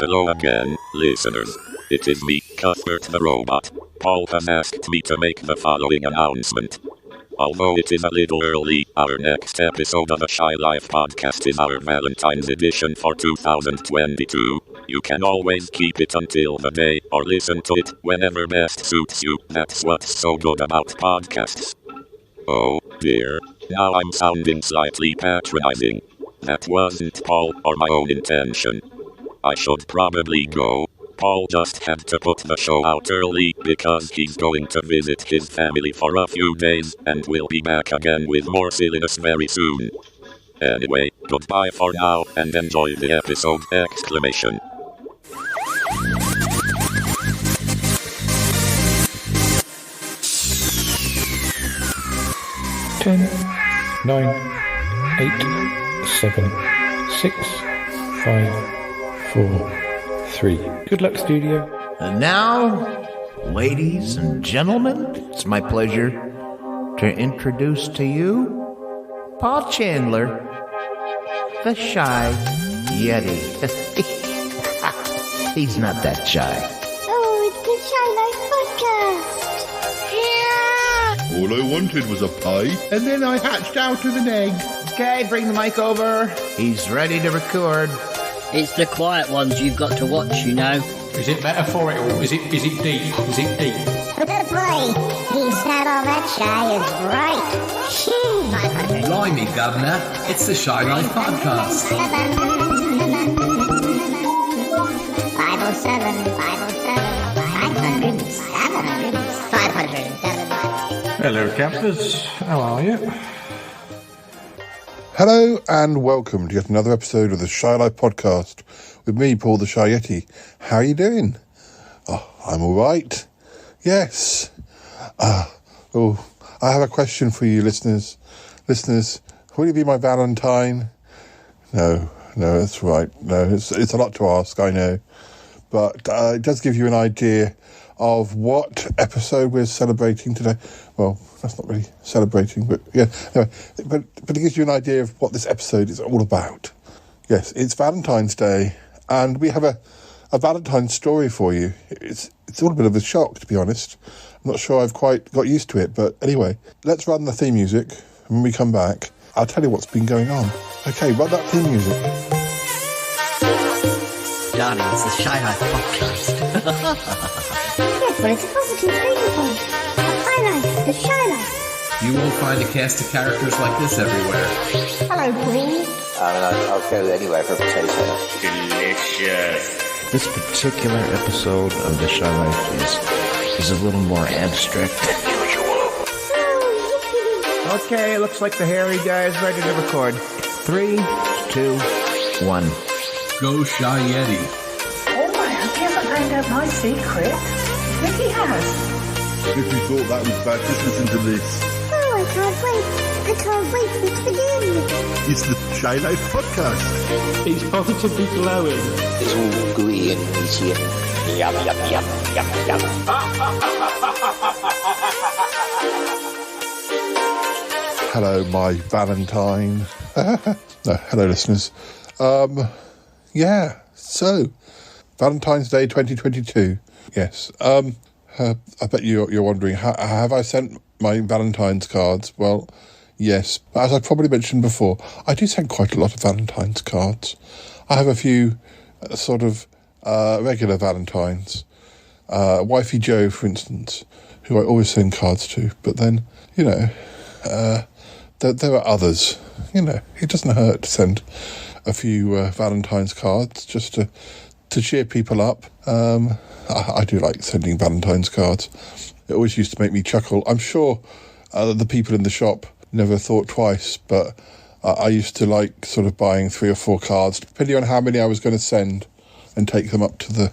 Hello again, listeners. It is me, Cuthbert the Robot. Paul has asked me to make the following announcement. Although it is a little early, our next episode of the Shy Life podcast is our Valentine's edition for 2022. You can always keep it until the day, or listen to it whenever best suits you. That's what's so good about podcasts. Oh, dear. Now I'm sounding slightly patronizing. That wasn't Paul or my own intention. I should probably go. Paul just had to put the show out early because he's going to visit his family for a few days and we'll be back again with more silliness very soon. Anyway, goodbye for now and enjoy the episode! 10, 9, 8, 7, 6, 5, 4, 3. Good luck, studio. And now, ladies and gentlemen, it's my pleasure to introduce to you Paul Chandler, the Shy Yeti. He's not that shy. Oh, it's the Shy Life Podcast. All I wanted was a pie, and then I hatched out of an egg. Okay, bring the mic over. He's ready to record. It's the quiet ones you've got to watch, you know. Is it metaphorical? Is it deep? Is it deep? Boy, he's not all that shy, is right. Blimey, Governor, it's the Shy Life Podcast. 507, 507, 507. Hello, campers. How are you? Hello and welcome to yet another episode of the Shy Life Podcast with me, Paul the Shy Yeti. How are you doing? Oh, I'm all right. Yes. I have a question for you, listeners. Listeners, will you be my Valentine? No, that's right. No, it's a lot to ask, I know. But it does give you an idea of what episode we're celebrating today. Well, that's not really celebrating, but yeah. Anyway, but it gives you an idea of what this episode is all about. Yes, it's Valentine's Day, and we have a Valentine's story for you. It's all a bit of a shock, to be honest. I'm not sure I've quite got used to it, but anyway, let's run the theme music. When we come back, I'll tell you what's been going on. Okay, run that theme music. Darling, it's the Shy Life Podcast. Yes, but it's a positive thing, Paul. The Shy Life. You won't find a cast of characters like this everywhere. Hello, Paul. I'll go anywhere for a potato. Delicious. This particular episode of the Shy Life is a little more abstract than usual. Okay, looks like the hairy guy is ready to record. 3, 2, 1. Go Shy Yeti. Oh my, he hasn't found out my secret. Yes, he has. If you thought that was bad, just listen to this. Oh, I can't wait for it to begin. It's the Shy Life Podcast. He's positively glowing. It's all gooey and meaty and yum, yum, yum, yum, yum. Hello, my Valentine. No, hello, listeners. Yeah, so, Valentine's Day 2022. Yes. I bet you're wondering, have I sent my Valentine's cards? Well, yes. But as I probably mentioned before, I do send quite a lot of Valentine's cards. I have a few regular Valentines. Wifey Joe, for instance, who I always send cards to. But then, there are others. It doesn't hurt to send a few Valentine's cards just to cheer people up. I do like sending Valentine's cards. It always used to make me chuckle. I'm sure the people in the shop never thought twice, but I used to like sort of buying 3 or 4 cards, depending on how many I was going to send, and take them up to the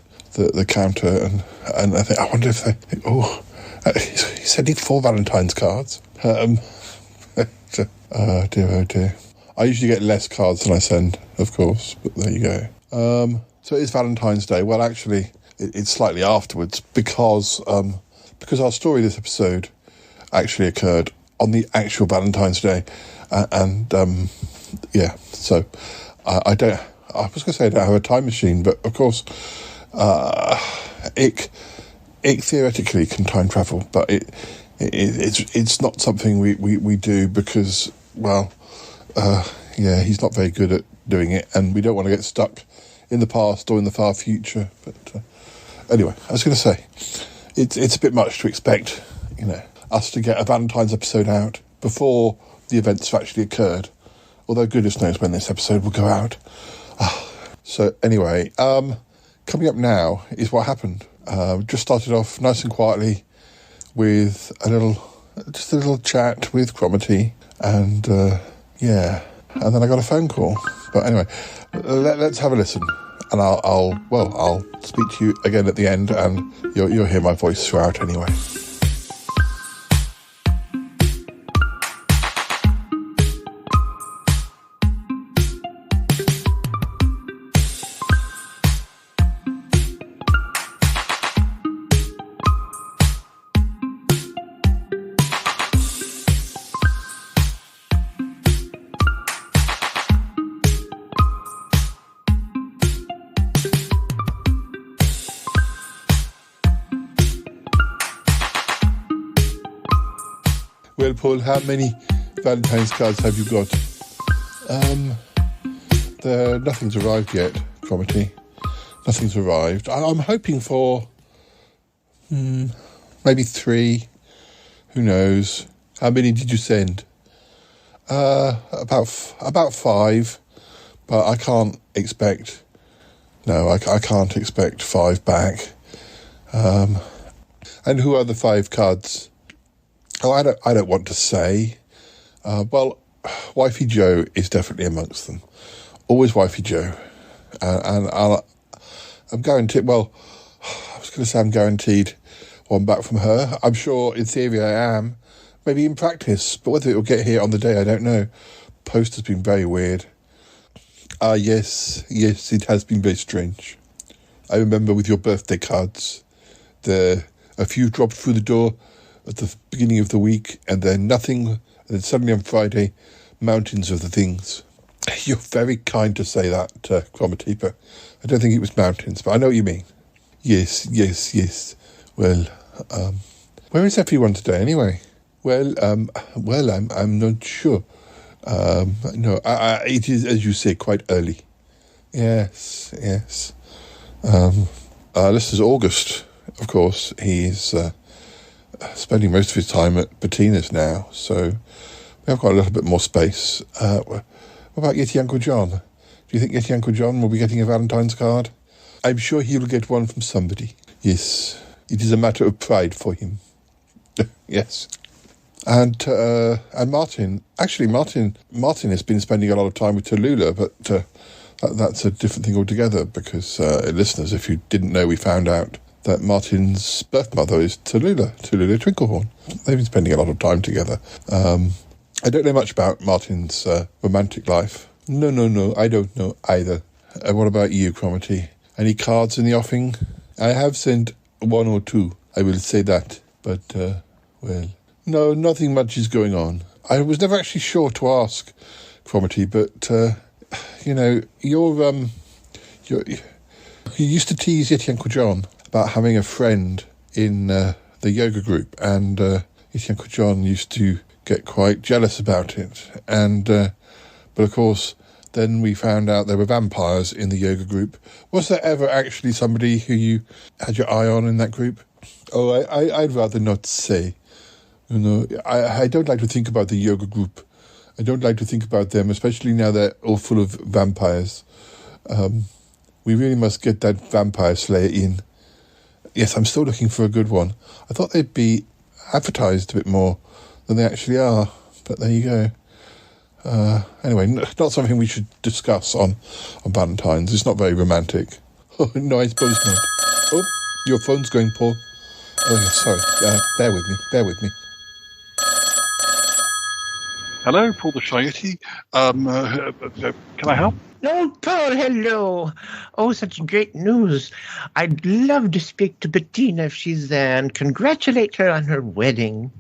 counter. And I think, I wonder if they think, he's sending 4 Valentine's cards. Oh dear. I usually get less cards than I send, of course, but there you go. So it is Valentine's Day. Well, actually, it's slightly afterwards because our story this episode actually occurred on the actual Valentine's Day, so I I was going to say I don't have a time machine, but of course, it theoretically can time travel, but it's not something we do because, well, he's not very good at doing it, and we don't want to get stuck in the past or in the far future. But anyway, I was going to say, it's a bit much to expect, us to get a Valentine's episode out before the events have actually occurred. Although goodness knows when this episode will go out. So anyway, coming up now is what happened. Just started off nice and quietly with a little chat with Cromitty, and and then I got a phone call. But anyway, let's have a listen, and I'll speak to you again at the end, and you'll hear my voice throughout anyway. Well, Paul, how many Valentine's cards have you got? Nothing's arrived yet, Cromitty. Nothing's arrived. I'm hoping for maybe 3. Who knows? How many did you send? About 5, but I can't expect. No, I can't expect 5 back. And who are the 5 cards? Oh, I don't want to say. Well, Wifey Joe is definitely amongst them. Always Wifey Joe. And I'm guaranteed, well, I was going to say I'm guaranteed one back from her. I'm sure in theory I am. Maybe in practice. But whether it will get here on the day, I don't know. Post has been very weird. Yes, it has been very strange. I remember with your birthday cards, a few dropped through the door at the beginning of the week, and then nothing, and then suddenly on Friday, mountains of the things. You're very kind to say that, Cromitty, but I don't think it was mountains, but I know what you mean. Yes. Well, where is everyone today anyway? Well, I'm not sure. No, it is, as you say, quite early. Yes. This is August, of course. He's spending most of his time at Bettina's now, so we have got a little bit more space. What about Yeti Uncle John? Do you think Yeti Uncle John will be getting a Valentine's card? I'm sure he will get one from somebody. Yes, it is a matter of pride for him. Yes. And Martin. Actually, Martin has been spending a lot of time with Tallulah, but that's a different thing altogether, because listeners, if you didn't know, we found out that Martin's birth mother is Tallulah Twinklehorn. They've been spending a lot of time together. I don't know much about Martin's romantic life. No, I don't know either. What about you, Cromitty? Any cards in the offing? I have sent 1 or 2, I will say that. But, well, no, nothing much is going on. I was never actually sure to ask, Cromitty, but, you used to tease Yeti Uncle John about having a friend in the yoga group, and Yeti Uncle John used to get quite jealous about it. And but of course, then we found out there were vampires in the yoga group. Was there ever actually somebody who you had your eye on in that group? Oh, I'd rather not say. I don't like to think about the yoga group. I don't like to think about them, especially now they're all full of vampires. We really must get that vampire slayer in. Yes, I'm still looking for a good one. I thought they'd be advertised a bit more than they actually are, but there you go. Anyway, not something we should discuss on Valentine's. It's not very romantic. Oh, no, I suppose not. Oh, your phone's going, Paul. Oh, yeah, sorry. Bear with me. Hello, Paul the Shy Yeti. Can I help? Oh, Paul, hello. Oh, such great news. I'd love to speak to Bettina if she's there and congratulate her on her wedding.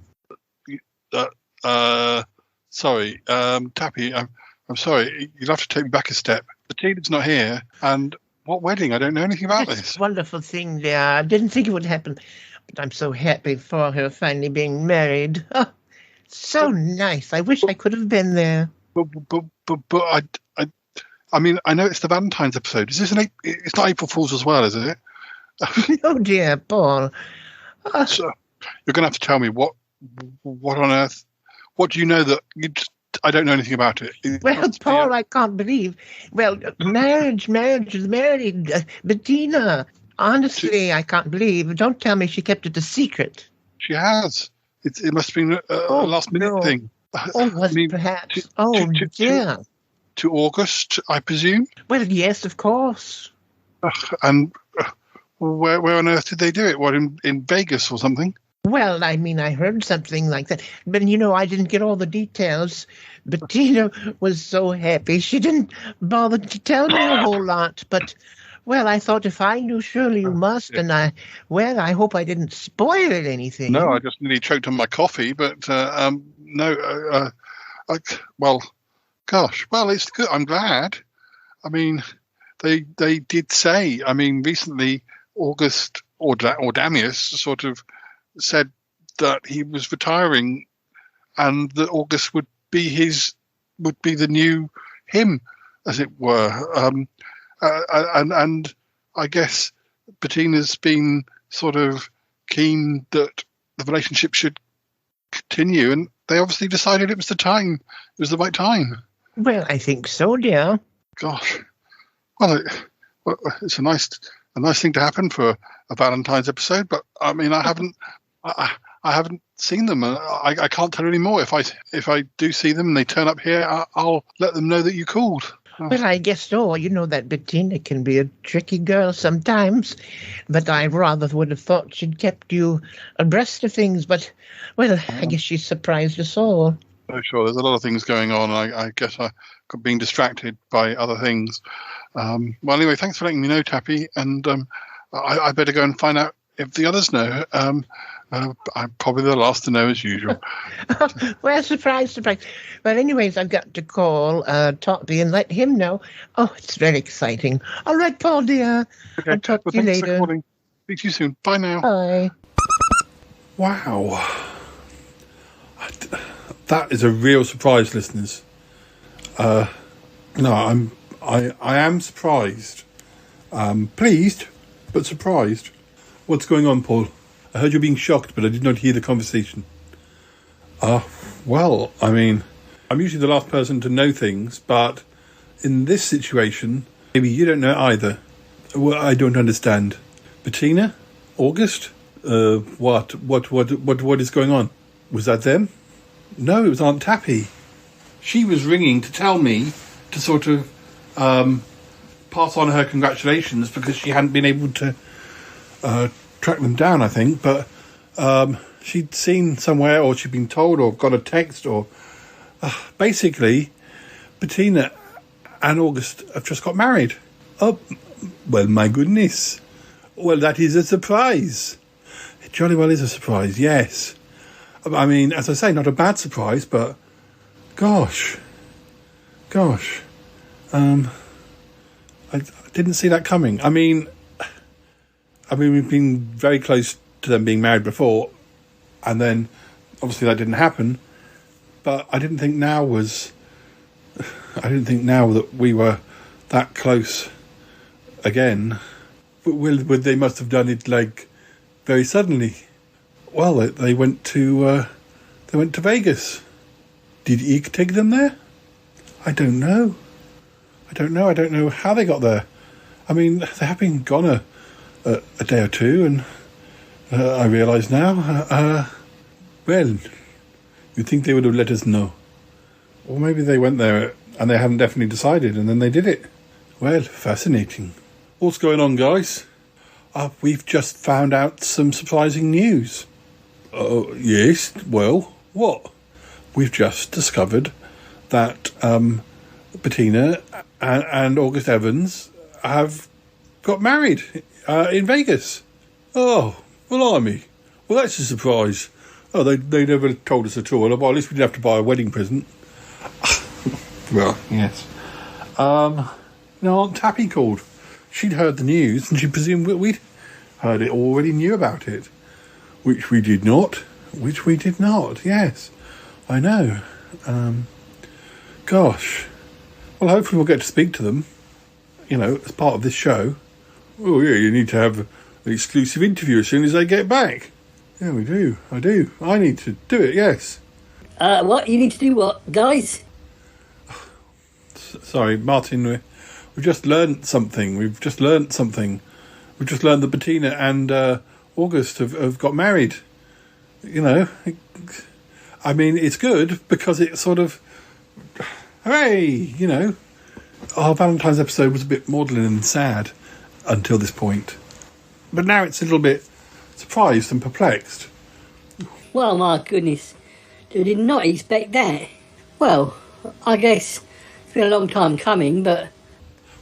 Sorry, Tappy, I'm sorry. You'll have to take me back a step. Bettina's not here, and what wedding? I don't know anything about this. Wonderful thing, dear. I didn't think it would happen, but I'm so happy for her finally being married. Oh, so nice. I wish I could have been there. But I mean, I know it's the Valentine's episode. Is this it's not April Fool's as well, is it? Oh dear, Paul. So you're going to have to tell me what on earth. What do you know that I don't know anything about it? Well, Paul, I can't believe. Well, marriage is married. Bettina, honestly, I can't believe. Don't tell me she kept it a secret. She has. It must have been a last-minute thing. Oh, was it perhaps? Dear. To August, I presume? Well, yes, of course. And where on earth did they do it? What, in Vegas or something? Well, I mean, I heard something like that. But, I didn't get all the details. Bettina was so happy. She didn't bother to tell me a whole lot. But, well, I thought if I knew, surely you must. And I hope I didn't spoil anything. No, I just nearly choked on my coffee. But, no, well, gosh. Well, it's good. I'm glad. I mean, they did say, recently August or Damius sort of said that he was retiring and that August would be the new him, as it were. And I guess Bettina's been sort of keen that the relationship should continue, and they obviously decided it was the right time. Well, I think so, dear. Gosh. Well, it's a nice thing to happen for a Valentine's episode, but I mean, I haven't seen them. I can't tell anymore. If I do see them and they turn up here, I'll let them know that you called. Well, I guess so. You know that Bettina can be a tricky girl sometimes, but I rather would have thought she'd kept you abreast of things. But, well, I guess she surprised us all. Oh, sure. There's a lot of things going on. I guess I got being distracted by other things. Well, anyway, thanks for letting me know, Tappy. And I better go and find out if the others know. I'm probably the last to know, as usual. Well, surprise. Well, anyways, I've got to call Toppy and let him know. Oh, it's very exciting. All right, Paul, dear. Okay. I'll talk to you later. For calling. Speak to you soon. Bye now. Bye. Wow. That is a real surprise, listeners. No, I am surprised. Pleased, but surprised. What's going on, Paul? I heard you being shocked, but I did not hear the conversation. Well, I mean, I'm usually the last person to know things, but in this situation, maybe you don't know either. Well, I don't understand. Bettina? August? What is going on? Was that them? No, it was Aunt Tappy. She was ringing to tell me to sort of pass on her congratulations because she hadn't been able to track them down, I think, but she'd seen somewhere, or she'd been told, or got a text, or basically Bettina and August have just got married. Oh, well, my goodness. Well, that is a surprise. It jolly well is a surprise, yes. I mean, as I say, not a bad surprise, but gosh. I didn't see that coming. I mean, we've been very close to them being married before, and then obviously that didn't happen. But I didn't think now that we were that close again. They must have done it like very suddenly. Well, they went to Vegas. Did Ike take them there? I don't know. I don't know how they got there. I mean, they have been gone a day or two, and I realise now. Well, you'd think they would have let us know. Or maybe they went there and they hadn't definitely decided, and then they did it. Well, fascinating. What's going on, guys? We've just found out some surprising news. Yes, well, what? We've just discovered that Bettina and August Evans have got married in Vegas. Oh, blimey. Well, that's a surprise. Oh, they never told us at all. Well, at least we didn't have to buy a wedding present. Well, yes. And Aunt Tappy called. She'd heard the news, and she presumed we'd heard it, already knew about it. Which we did not. Yes. I know. Gosh. Well, hopefully we'll get to speak to them, as part of this show. Oh, yeah, you need to have an exclusive interview as soon as they get back. Yeah, we do. I do. I need to do it, yes. What? You need to do what, guys? Sorry, Martin, we've just learned something. We've just learned that Bettina and August have got married. I mean, it's good because it's sort of, hooray, Our Valentine's episode was a bit maudlin and sad until this point. But now it's a little bit surprised and perplexed. Well, my goodness. I did not expect that. Well, I guess it's been a long time coming, but...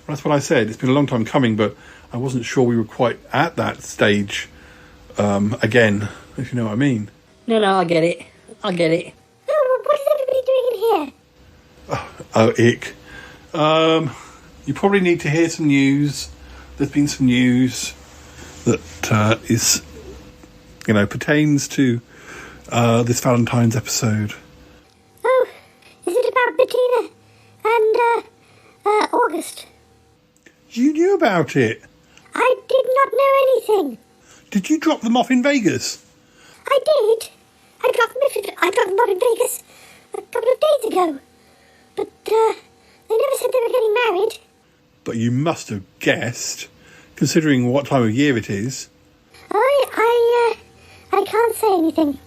That's what I said. It's been a long time coming, but I wasn't sure we were quite at that stage again, if you know what I mean. No, I get it. Oh, what is everybody doing in here? Oh, ick. You probably need to hear some news. There's been some news that is, pertains to this Valentine's episode. Oh, is it about Bettina and August? You knew about it. I did not know anything. Did you drop them off in Vegas? I did. I dropped them off in Vegas a couple of days ago. But they never said they were getting married. But you must have guessed, considering what time of year it is. I can't say anything.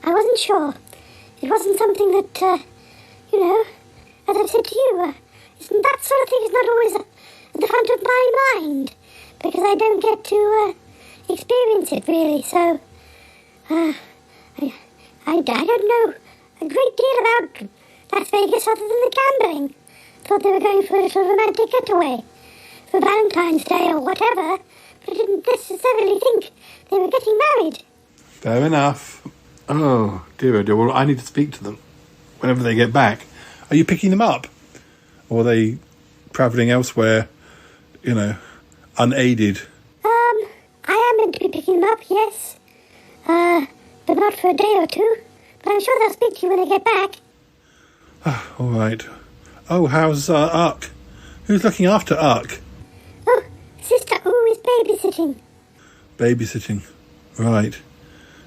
I wasn't sure. It wasn't something that, as I've said to you, that sort of thing is not always at the front of my mind, because I don't get to experience it, really, so I don't know a great deal about Las Vegas other than the gambling. Thought they were going for a little romantic getaway for Valentine's Day or whatever, but I didn't necessarily think they were getting married. Fair enough. Oh, dear, oh dear. Well, I need to speak to them whenever they get back. Are you picking them up? Or are they travelling elsewhere, unaided? I am meant to be picking them up, yes. But not for a day or two. But I'm sure they'll speak to you when they get back. All right. Oh, how's Uck? Who's looking after Uck? Oh, Sister Oo is babysitting. Babysitting. Right.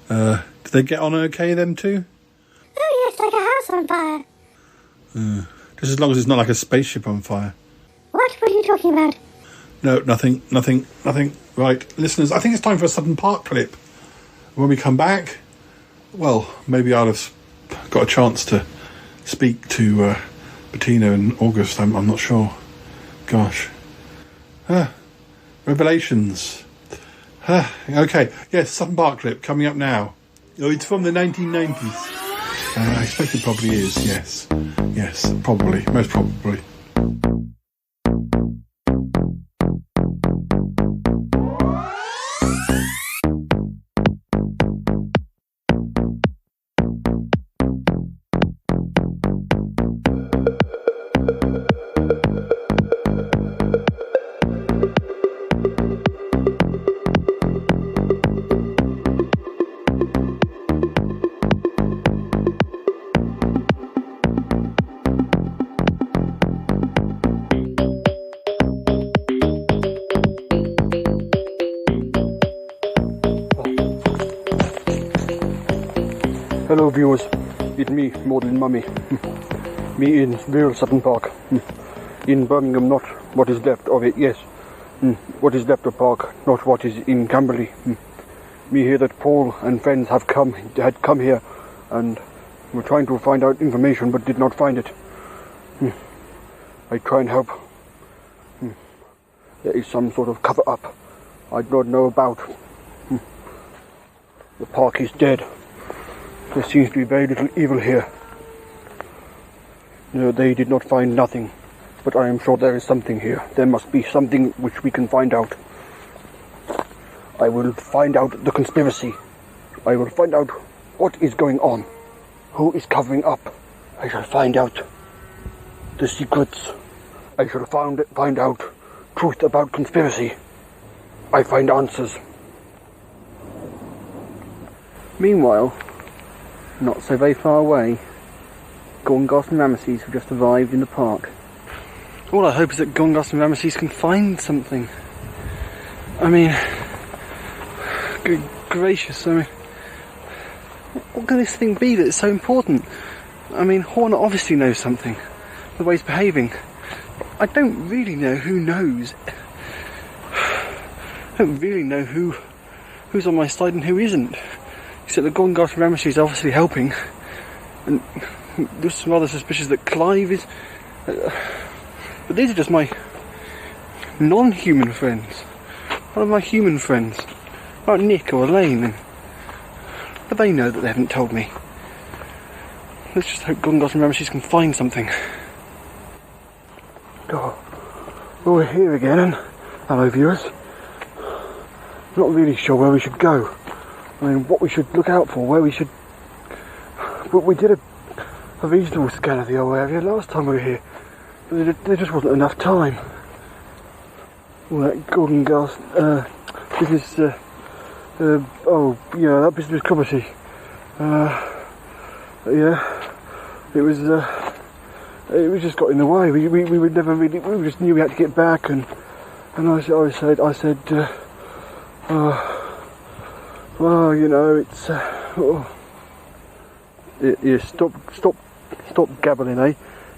Do they get on okay, them two? Oh, yes, like a house on fire. Just as long as it's not like a spaceship on fire. What are you talking about? No, nothing. Right, listeners, I think it's time for a Sutton Park clip. When we come back, well, maybe I'll have got a chance to speak to Bettina and August. I'm not sure. Gosh. Revelations. Okay, yes, Sutton Park clip coming up now. Oh, it's from the 1990s. I expect it probably is, yes. Yes, probably, most probably. Hello viewers, it's me, Maudlin Mummy. Me in real Sutton Park. In Birmingham, not what is left of it, yes. What is left of Park, not what is in Camberley. Me hear that Paul and friends had come here and were trying to find out information but did not find it. I try and help. There is some sort of cover-up I don't know about. The park is dead. There seems to be very little evil here. They did not find nothing, but I am sure there is something here. There must be something which we can find out. I will find out the conspiracy. I will find out what is going on. Who is covering up. I shall find out the secrets I shall find out truth about conspiracy. I find answers. Meanwhile, not so very far away, Gorngos and Ramesses have just arrived in the park. All I hope is that Gorngos and Ramesses can find something. I mean, good gracious, I mean, what can this thing be that's so important? I mean, Horner obviously knows something, the way he's behaving. I don't really know who knows. I don't really know who's on my side and who isn't. Except that Gorngos and Ramesses is obviously helping. And there's some rather suspicious that Clive is... but these are just my non-human friends. What are my human friends? Like Nick or Elaine. But they know that they haven't told me. Let's just hope Gorngos and Ramesses can find something. Oh, well, we're here again, and hello viewers. Not really sure where we should go. I mean, what we should look out for, where we should... But we did a reasonable scan of the whole area last time we were here. But there just wasn't enough time. All that Gorngos, business, that business property. Yeah, it was just got in the way. We would never really, we just knew we had to get back, and I said, well, you know, it's, yeah, stop gabbling, eh?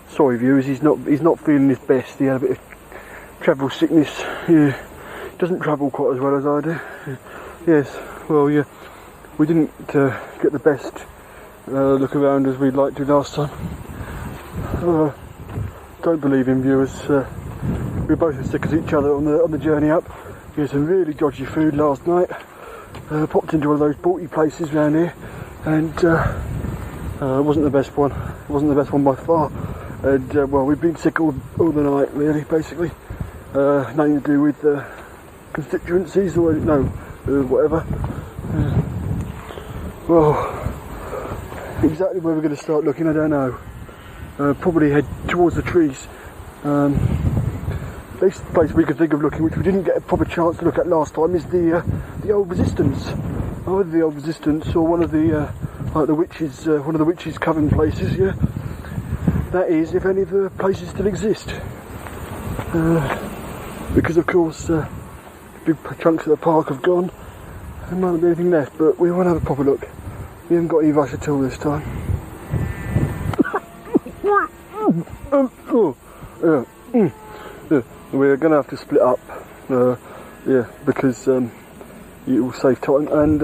Sorry viewers, he's not feeling his best. He had a bit of travel sickness. Yeah, doesn't travel quite as well as I do. Yes, well, yeah, we didn't get the best look around as we'd like to last time. Don't believe him, viewers. We were both as sick as each other on the journey up. We had some really dodgy food last night. Popped into one of those balty places around here, and it wasn't the best one. It wasn't the best one by far. And well, we've been sick all the night, really, basically. Nothing to do with constituencies or no, whatever. Well, exactly where we're going to start looking, I don't know. Probably head towards the trees. This place we could think of looking, which we didn't get a proper chance to look at last time, is the old Resistance. Either the old Resistance or one of the like the witches, one of the witches' coven places. Yeah, that is, if any of the places still exist. Because of course, big chunks of the park have gone. There might not be anything left, but we want to have a proper look. We haven't got any rush at all this time. We're going to have to split up, yeah, because it will save time, and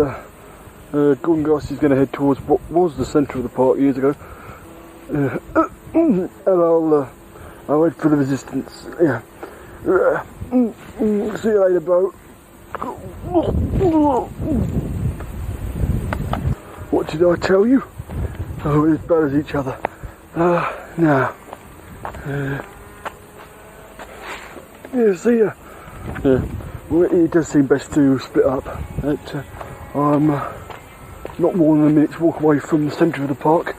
Gorngos is going to head towards what was the centre of the park years ago, and I'll head for the Resistance. Yeah. See you later, bro. What did I tell you? Oh, we're as bad as each other. Now. Yeah, see ya. Yeah. Well, it does seem best to split up. I'm not more than a minute's walk away from the centre of the park,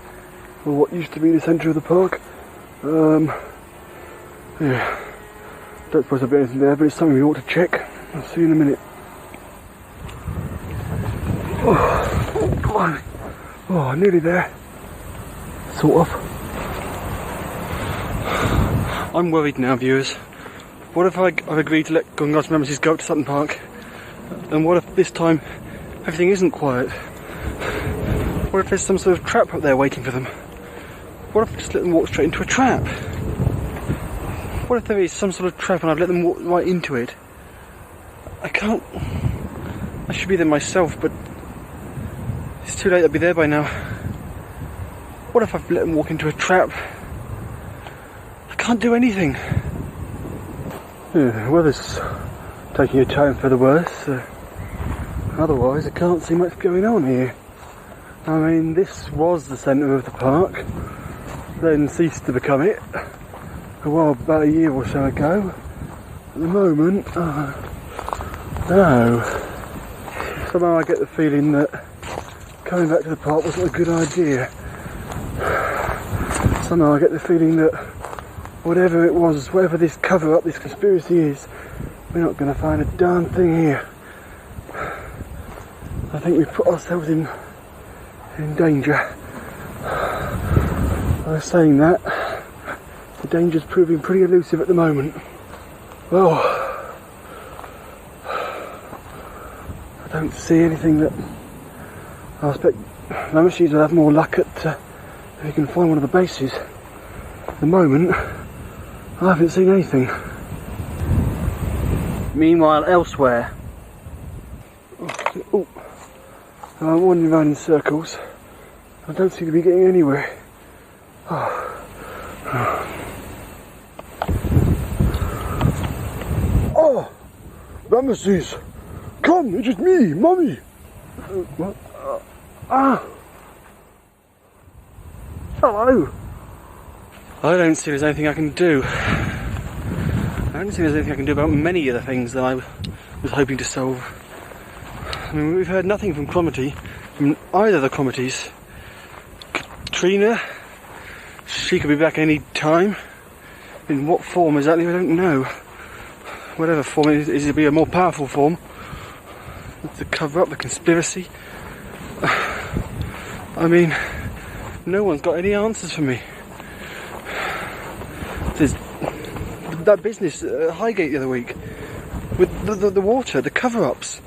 or what used to be the centre of the park. Yeah. Don't suppose there'll be anything there, but it's something we ought to check. I'll see you in a minute. Oh, nearly there. Sort of. I'm worried now, viewers. What if I've agreed to let Gorngos and Ramesses go up to Sutton Park? And what if this time everything isn't quiet? What if there's some sort of trap up there waiting for them? What if I just let them walk straight into a trap? What if there is some sort of trap and I've let them walk right into it? I can't... I should be there myself, but it's too late, I'll be there by now. What if I've let them walk into a trap? I can't do anything. Yeah, weather's taking a turn for the worse. Otherwise, I can't see much going on here. I mean, this was the centre of the park, then ceased to become it. About a year or so ago. At the moment, no. Somehow I get the feeling that coming back to the park wasn't a good idea. Somehow I get the feeling that whatever it was, whatever this cover-up, this conspiracy is, we're not going to find a darn thing here. I think we've put ourselves in danger. By saying that, the danger's proving pretty elusive at the moment. Well, I don't see anything that I expect. My machines will have more luck at if you can find one of the bases. At the moment, I haven't seen anything. Meanwhile, elsewhere, I'm wandering around in circles. I don't seem to be getting anywhere. Oh, Ramesses! Come, it is me, Mummy! What? Hello! I don't see there's anything I can do. I don't see there's anything I can do about many of the things that I was hoping to solve. I mean, we've heard nothing from Cromitty, from either of the Cromitties. Katrina, she could be back any time. In what form exactly, I don't know. Whatever form it is, it'll be a more powerful form. The cover-up, the conspiracy. I mean, no one's got any answers for me. There's that business at Highgate the other week with the water, the cover-ups.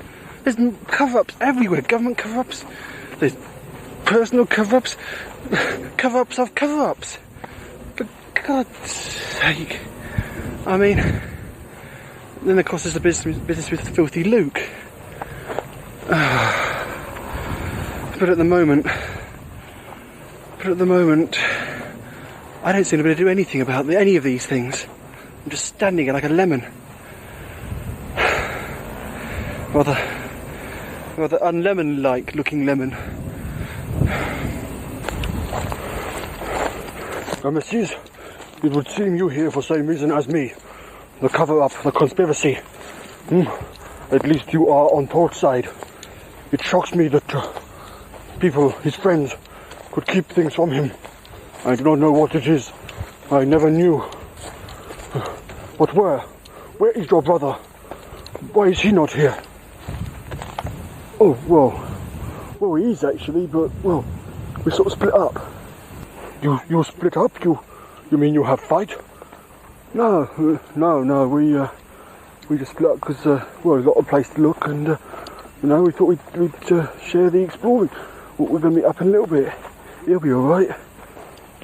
There's cover-ups everywhere, government cover-ups. There's personal cover-ups, cover-ups of cover-ups. For God's sake. I mean, then of course there's the business with Filthy Luke. But at the moment, I don't seem to be able to do anything about any of these things. I'm just standing here like a lemon. Rather unlemon-like looking lemon. Messieurs, it would seem you here for the same reason as me. The cover-up, the conspiracy. At least you are on Paul's side. It shocks me that people, his friends, could keep things from him. I do not know what it is. I never knew. But where is your brother? Why is he not here? Oh, well, he is actually, but, well, we sort of split up. You split up? You mean you have fight? No, we just split up because, well, we got a place to look and, we thought we'd share the exploring. We're going to meet up in a little bit. He'll be alright.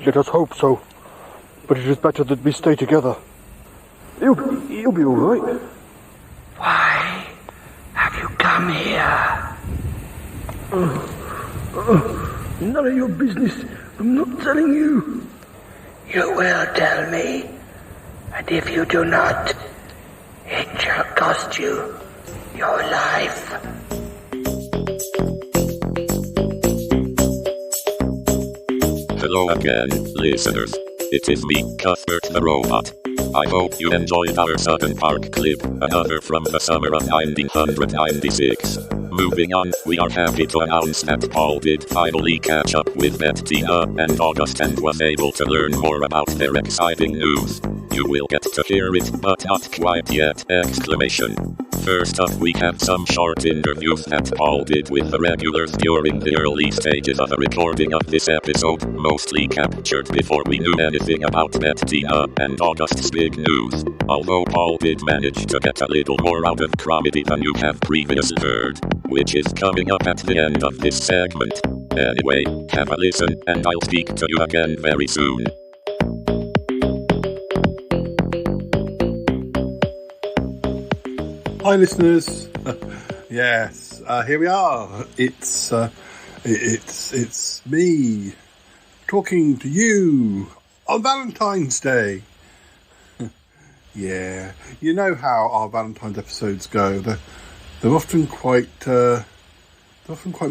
Let us hope so. But it is better that we stay together. He'll be alright. Why have you come here? None of your business. I'm not telling you. You will tell me. And if you do not, it shall cost you your life. Hello again, listeners. It is me, Cuthbert the Robot. I hope you enjoyed our Southern Park clip, another from the summer of 1996. Moving on, we are happy to announce that Paul did finally catch up with Bettina and August and was able to learn more about their exciting news. You will get to hear it, but not quite yet! First up, we have some short interviews that Paul did with the regulars during the early stages of the recording of this episode, mostly captured before we knew anything about Bettina and August's big news. Although Paul did manage to get a little more out of Cromitty than you have previously heard, which is coming up at the end of this segment. Anyway, have a listen, and I'll speak to you again very soon. Hi listeners, yes, here we are. It's me talking to you on Valentine's Day. Yeah, you know how our Valentine's episodes go. They're often quite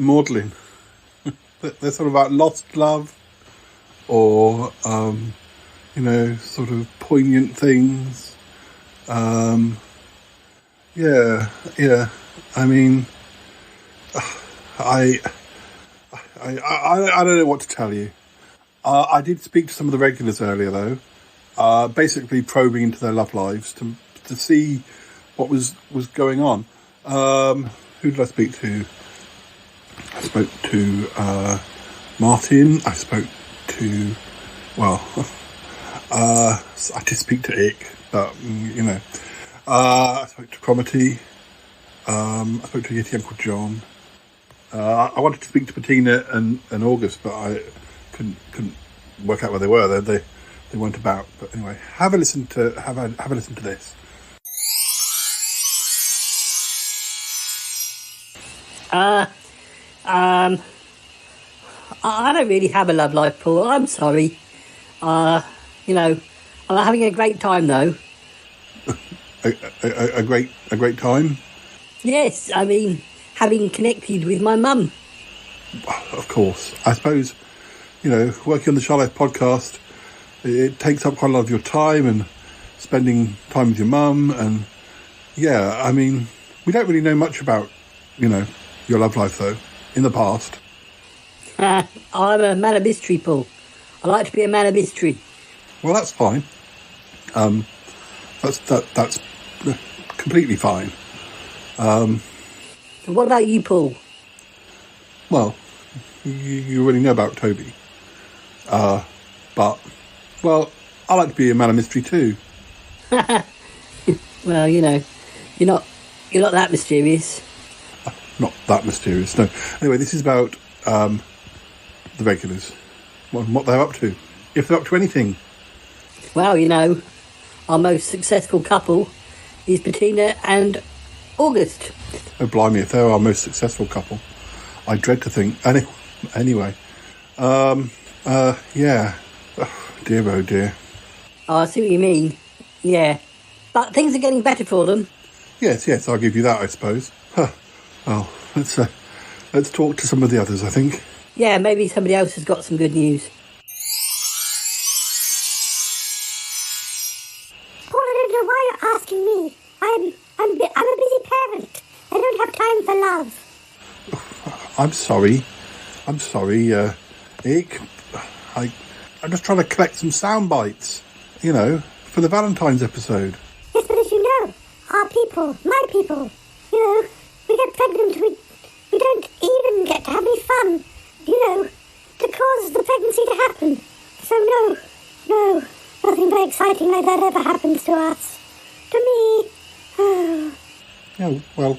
maudlin. They're sort of about lost love, or sort of poignant things. Yeah. I mean, I don't know what to tell you. I did speak to some of the regulars earlier, though, basically probing into their love lives to see what was going on. Who did I speak to? I spoke to Martin. I spoke to, I did speak to Ick, but I spoke to Cromitty. I spoke to Yeti Uncle John. I wanted to speak to Bettina and August, but I couldn't work out where they were. They weren't about. But anyway, have a listen to this. I don't really have a love life, Paul. I'm sorry. I'm having a great time though. a great time. Yes, I mean, having connected with my mum. Of course, I suppose. Working on the Shy Life podcast, it takes up quite a lot of your time and spending time with your mum. And yeah, I mean, we don't really know much about, your love life though, in the past. I'm a man of mystery, Paul. I like to be a man of mystery. Well, that's fine. That's completely fine. What about you, Paul? Well, you already know about Toby. But I like to be a man of mystery too. Well, you're not that mysterious. Not that mysterious, no. Anyway, this is about the regulars. What they're up to. If they're up to anything. Well, our most successful couple is Bettina and August. Oh, blimey, if they're our most successful couple, I dread to think. Anyway. Yeah. Oh, dear. Oh, I see what you mean. Yeah. But things are getting better for them. Yes, I'll give you that, I suppose. Huh. Well, let's talk to some of the others, I think. Yeah, maybe somebody else has got some good news. Paul, I don't know why you're asking me. I'm a busy parent. I don't have time for love. I'm sorry, Ick. I'm just trying to collect some sound bites, for the Valentine's episode. Yes, but as you know, our people, my people, we get pregnant, we don't even get to have any fun, to cause the pregnancy to happen. So no, nothing very exciting like that ever happens to us. To me. Yeah, well,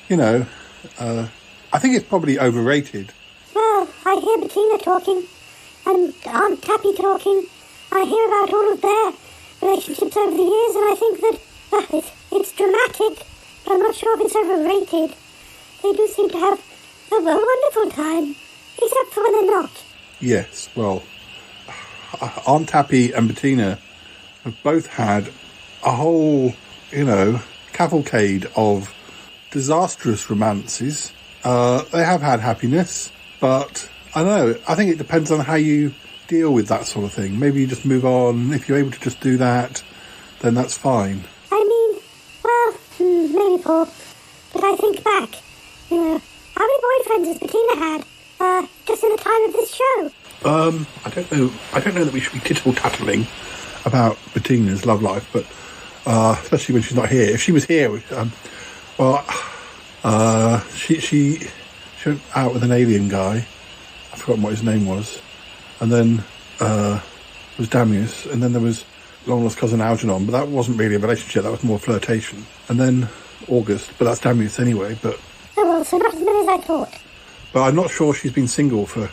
I think it's probably overrated. Well, I hear Bettina talking, and Aunt Tappy talking. I hear about all of their relationships over the years, and I think that it's dramatic, but I'm not sure if it's overrated. They do seem to have a wonderful time, except for when they're not. Yes, well, Aunt Tappy and Bettina have both had a whole, cavalcade of disastrous romances. They have had happiness, but I don't know. I think it depends on how you deal with that sort of thing. Maybe you just move on. If you're able to just do that, then that's fine. I mean, well, maybe, Paul. But I think back, how many boyfriends has Bettina had, just in the time of this show? I don't know. I don't know that we should be tittle-tattling about Bettina's love life, but especially when she's not here. If she was here, she went out with an alien guy. I've forgotten what his name was. And then was Damius, and then there was long lost cousin Algernon, but that wasn't really a relationship. That was more flirtation. And then August, but that's Damius anyway. But so not as many as I thought. But I'm not sure she's been single for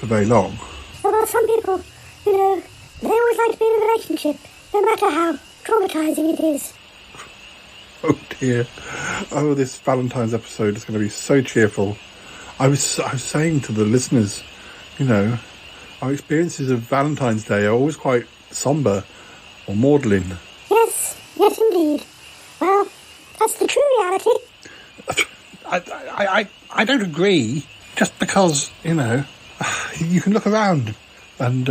very long. Well, some people, they always like to be in a relationship, no matter how traumatizing it is. Oh dear. Oh, this Valentine's episode is going to be so cheerful. I was saying to the listeners, our experiences of Valentine's Day are always quite sombre or maudlin. Yes indeed. Well, that's the true reality. I don't agree. Just because, you can look around and,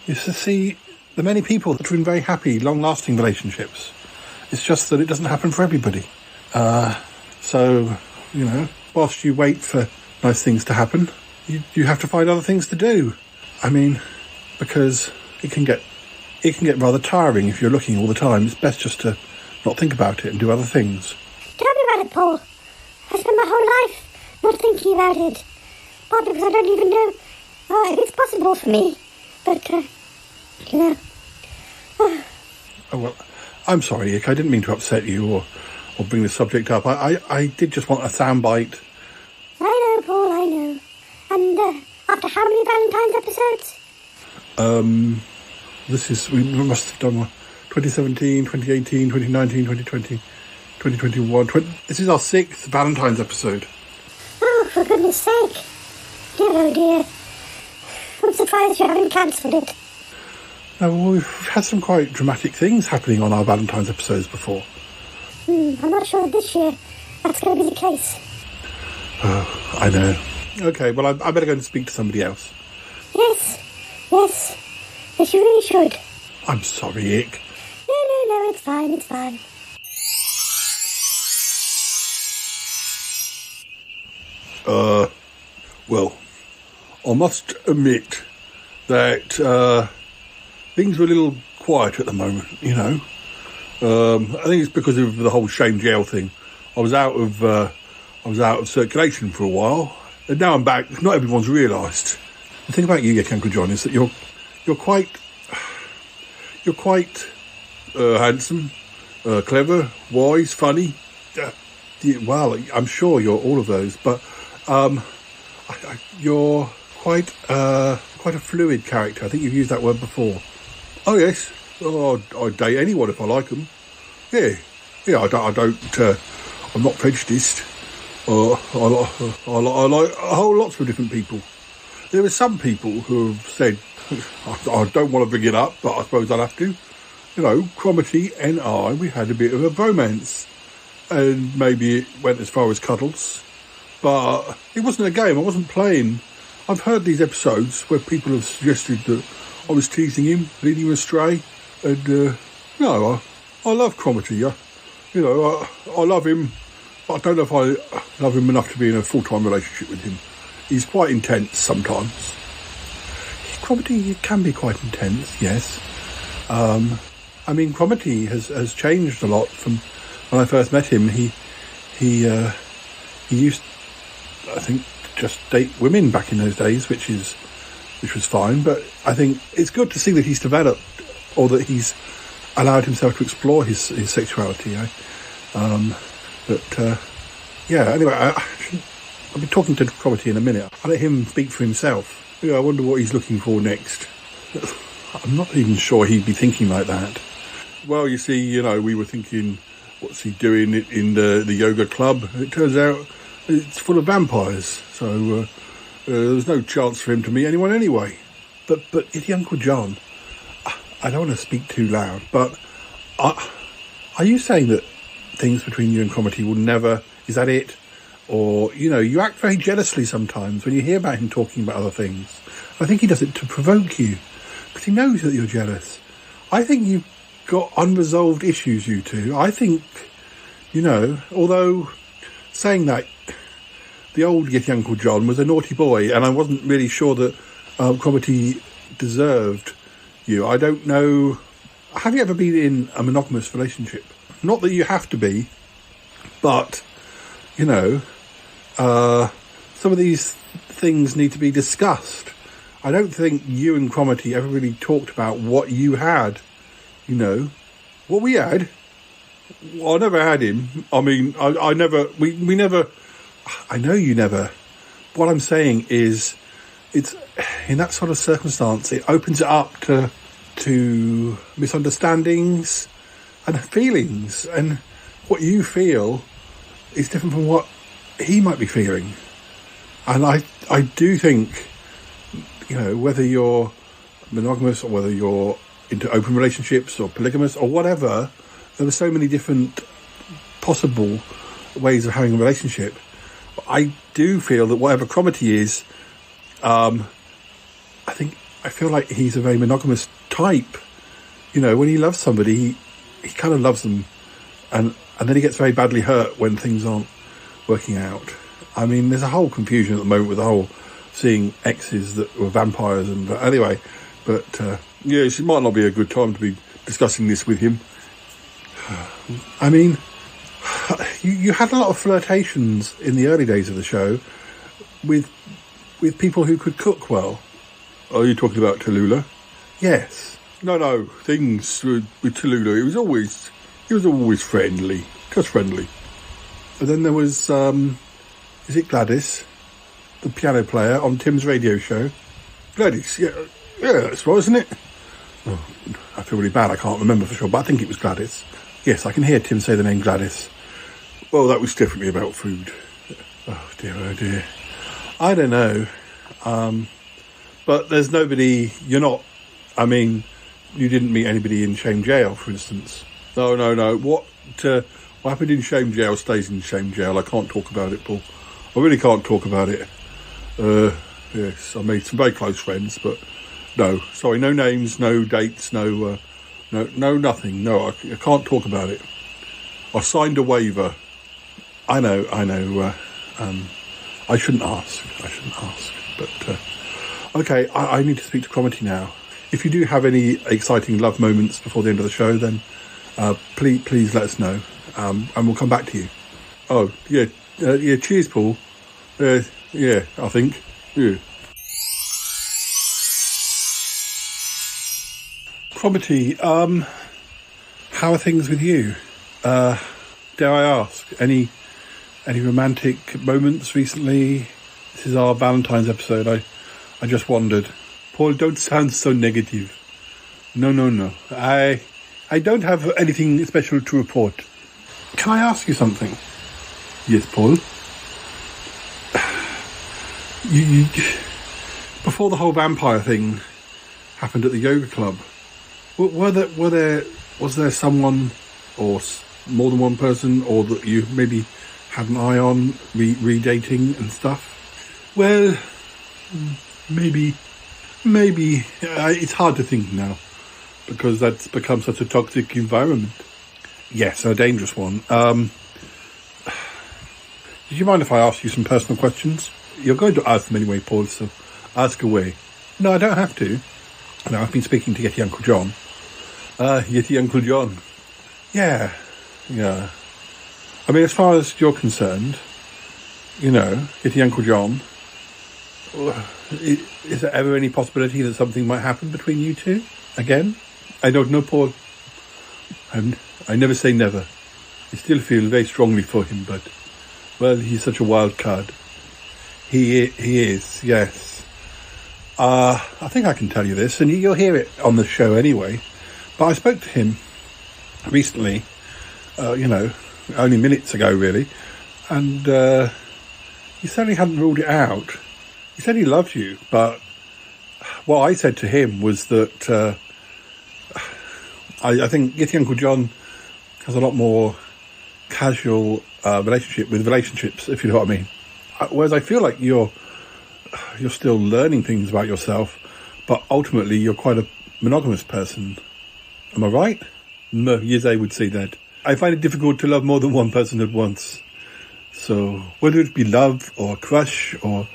you see the many people that are in very happy, long-lasting relationships. It's just that it doesn't happen for everybody. So, whilst you wait for nice things to happen, you have to find other things to do. I mean, because it can get it can get rather tiring if you're looking all the time. It's best just to not think about it and do other things. Tell me about it, Paul. I spent my whole life not thinking about it. Partly because I don't even know if it's possible for me. But, you know. Oh, well, I'm sorry, Ick. I didn't mean to upset you or bring the subject up. I did just want a soundbite. I know, Paul, I know. And after how many Valentine's episodes? We must have done 2017, 2018, 2019, 2020, 2021. This is our 6th Valentine's episode. Oh, for goodness sake. Dear, oh dear. I'm surprised you haven't cancelled it. No, well, we've had some quite dramatic things happening on our Valentine's episodes before. I'm not sure that this year that's going to be the case. Oh, I know. Okay, well, I better go and speak to somebody else. Yes, you really should. I'm sorry, Ick. No, it's fine. Well, I must admit that things are a little quiet at the moment, you know. I think it's because of the whole shame jail thing. I was out of circulation for a while, and now I'm back. Not everyone's realised. The thing about you, Uncle John, is that you're quite handsome, clever, wise, funny. Well, I'm sure you're all of those, but you're quite a fluid character. I think you've used that word before. Oh yes, I'd date anyone if I like them. Yeah. I'm not prejudiced. I like a whole lots of different people. There are some people who have said, I don't want to bring it up, but I suppose I'll have to. You know, Cromitty and I, we had a bit of a bromance. And maybe it went as far as cuddles. But it wasn't a game, I wasn't playing. I've heard these episodes where people have suggested that I was teasing him, leading him astray. And, no, I love Cromitty. I love him, but I don't know if I love him enough to be in a full-time relationship with him. He's quite intense sometimes. Cromitty can be quite intense, yes. I mean, Cromitty has changed a lot from when I first met him. He used, I think, to just date women back in those days, which was fine. But I think it's good to see that he's developed, or that he's allowed himself to explore his sexuality. Yeah. Anyway, I'll be talking to Cromitty in a minute. I'll let him speak for himself. I wonder what he's looking for next. I'm not even sure he'd be thinking like that. Well, you see, we were thinking, what's he doing in the yoga club? It turns out it's full of vampires, so there's no chance for him to meet anyone anyway. But Uncle John, I don't want to speak too loud, but are you saying that things between you and Cromitty will never... Is that it? Or, you act very jealously sometimes when you hear about him talking about other things. I think he does it to provoke you, because he knows that you're jealous. I think you've got unresolved issues, you two. I think, although saying that, the old Yeti Uncle John was a naughty boy, and I wasn't really sure that Cromitty deserved you. I don't know. Have you ever been in a monogamous relationship? Not that you have to be, but, some of these things need to be discussed. I don't think you and Cromitty ever really talked about what you had, What we had? Well, I never had him. I mean, I never... We never... I know you never. What I'm saying is, it's in that sort of circumstance, it opens it up to misunderstandings and feelings, and what you feel is different from what he might be feeling. And I do think, whether you're monogamous or whether you're into open relationships or polygamous or whatever, there are so many different possible ways of having a relationship. I do feel that whatever Cromitty is, I feel like he's a very monogamous type. When he loves somebody, he kind of loves them, and then he gets very badly hurt when things aren't working out. I mean, there's a whole confusion at the moment with the whole seeing exes that were vampires, and anyway, But, yes, it might not be a good time to be discussing this with him. I mean, you had a lot of flirtations in the early days of the show with people who could cook well. Are you talking about Tallulah? Yes. No, things with Tallulah, he was always friendly, just friendly. And then there was, is it Gladys, the piano player on Tim's radio show? Gladys, yeah, that's right, isn't it? Oh, I feel really bad, I can't remember for sure, but I think it was Gladys. Yes, I can hear Tim say the name Gladys. Well, that was definitely about food. Oh dear. I don't know. But there's nobody, you didn't meet anybody in Shame Jail, for instance. No. What happened in Shame Jail stays in Shame Jail. I can't talk about it, Paul. I really can't talk about it. Yes, I made some very close friends, but no. Sorry, no names, no dates, no nothing. No, I can't talk about it. I signed a waiver. I know. I shouldn't ask. But, okay, I need to speak to Cromitty now. If you do have any exciting love moments before the end of the show, then please let us know, and we'll come back to you. Oh, yeah, cheers, Paul. Yeah, I think. Yeah. Cromitty, how are things with you? Dare I ask, any romantic moments recently? This is our Valentine's episode. I just wondered. Paul, don't sound so negative. No. I don't have anything special to report. Can I ask you something? Yes, Paul. You before the whole vampire thing happened at the yoga club, was there someone or more than one person, or that you maybe had an eye on redating and stuff? Well, maybe. It's hard to think now, because that's become such a toxic environment. Yes, a dangerous one. Do you mind if I ask you some personal questions? You're going to ask them anyway, Paul, so ask away. No, I don't have to. No, I've been speaking to Yeti Uncle John. Yeti Uncle John. Yeah. I mean, as far as you're concerned, Yeti Uncle John, is there ever any possibility that something might happen between you two again? I don't know, Paul. I never say never. I still feel very strongly for him, but, well, he's such a wild card. He is, yes. I think I can tell you this, and you'll hear it on the show anyway, but I spoke to him recently, only minutes ago, really, and he certainly hadn't ruled it out. He said he loves you, but what I said to him was that I think Yeti Uncle John has a lot more casual relationship with relationships, if you know what I mean. Whereas I feel like you're still learning things about yourself, but ultimately you're quite a monogamous person. Am I right? No, yes, I would say that. I find it difficult to love more than one person at once. So whether it be love or crush or,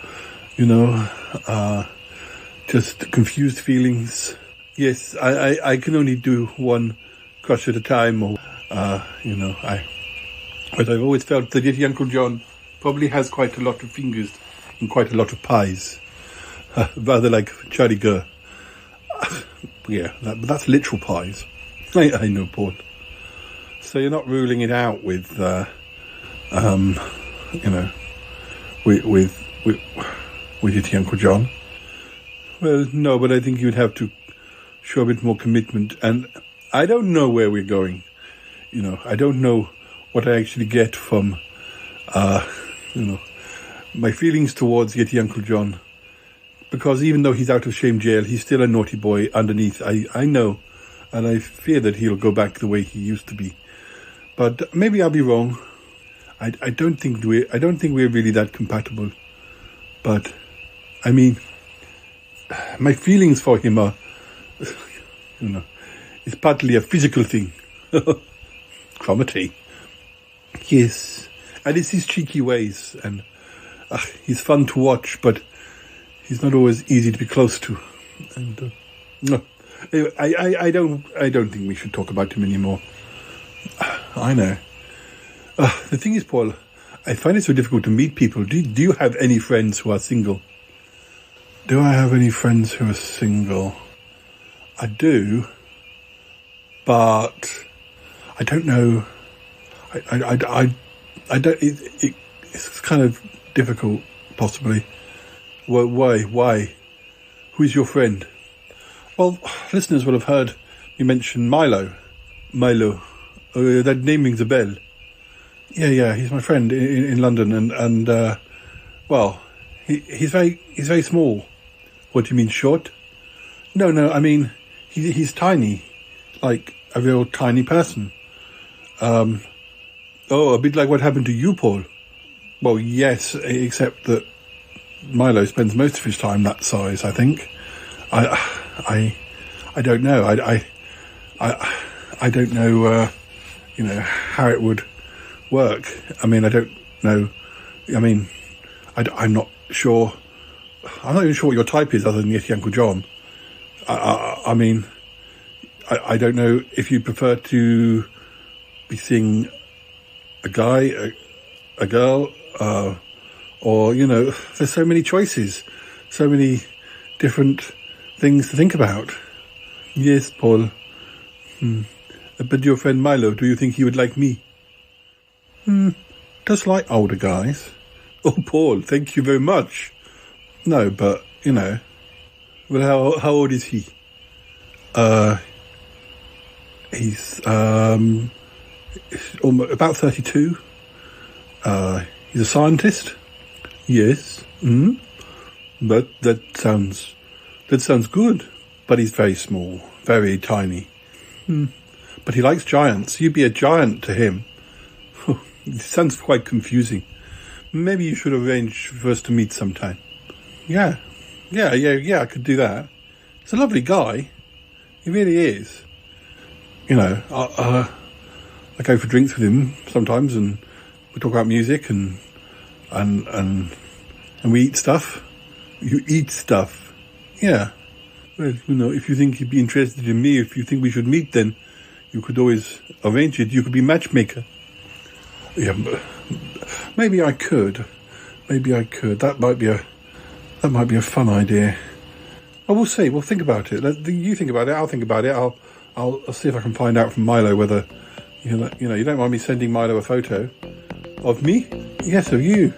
just confused feelings. Yes, I can only do one crush at a time, or, but I've always felt that Yeti Uncle John probably has quite a lot of fingers and quite a lot of pies. Rather like Charlie Gurr. Yeah, that's literal pies. I know, Paul. So you're not ruling it out with, with Yeti Uncle John? Well, no, but I think you'd have to show a bit more commitment. And I don't know where we're going. I don't know what I actually get from, my feelings towards Yeti Uncle John. Because even though he's out of Shame Jail, he's still a naughty boy underneath. I know. And I fear that he'll go back the way he used to be. But maybe I'll be wrong. I don't think we're really that compatible. But, I mean, my feelings for him are, it's partly a physical thing. Cromitty. Yes. And it's his cheeky ways. And he's fun to watch, but he's not always easy to be close to. And No, I don't think we should talk about him anymore. I know. The thing is, Paul, I find it so difficult to meet people. Do you have any friends who are single? Do I have any friends who are single? I do, but I don't know. I don't. It's kind of difficult, possibly. Why? Who is your friend? Well, listeners will have heard me mention Milo. That name rings a bell. Yeah, he's my friend in London, and well, he's very small. What do you mean, short? No, I mean he's tiny, like a real tiny person. A bit like what happened to you, Paul. Well, yes, except that Milo spends most of his time that size, I think. I don't know. I don't know. How it would work. I mean, I don't know. I mean, I'm not sure. I'm not even sure what your type is, other than Yeti Uncle John. I mean, I don't know if you prefer to be seeing a guy, a girl, or there's so many choices, so many different things to think about. Yes, Paul. But your friend Milo, do you think he would like me? Does like older guys. Oh, Paul, thank you very much. No, but, well, how old is he? He's, about 32. He's a scientist. Yes. That sounds good. But he's very small, very tiny. But he likes giants. You'd be a giant to him. It sounds quite confusing. Maybe you should arrange for us to meet sometime. Yeah, I could do that. He's a lovely guy. He really is. I go for drinks with him sometimes, and we talk about music and we eat stuff. You eat stuff. Yeah. Well, if you think he'd be interested in me, if you think we should meet, then you could always arrange it. You could be matchmaker. Yeah, maybe I could. That might be a fun idea. Oh, we'll see. We'll think about it. You think about it. I'll think about it. I'll see if I can find out from Milo whether you don't mind me sending Milo a photo of me. Yes, of you.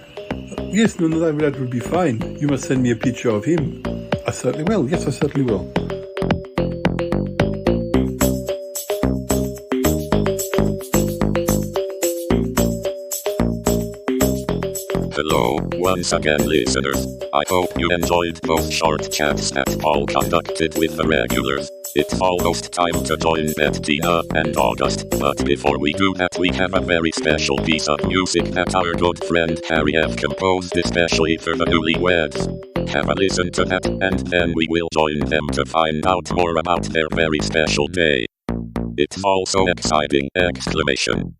Yes, no, that would be fine. You must send me a picture of him. I certainly will. Yes, I certainly will. Hello, once again listeners. I hope you enjoyed those short chats that Paul conducted with the regulars. It's almost time to join Bettina and August, but before we do that we have a very special piece of music that our good friend Harry F. composed especially for the newlyweds. Have a listen to that, and then we will join them to find out more about their very special day. It's all so exciting! Exclamation.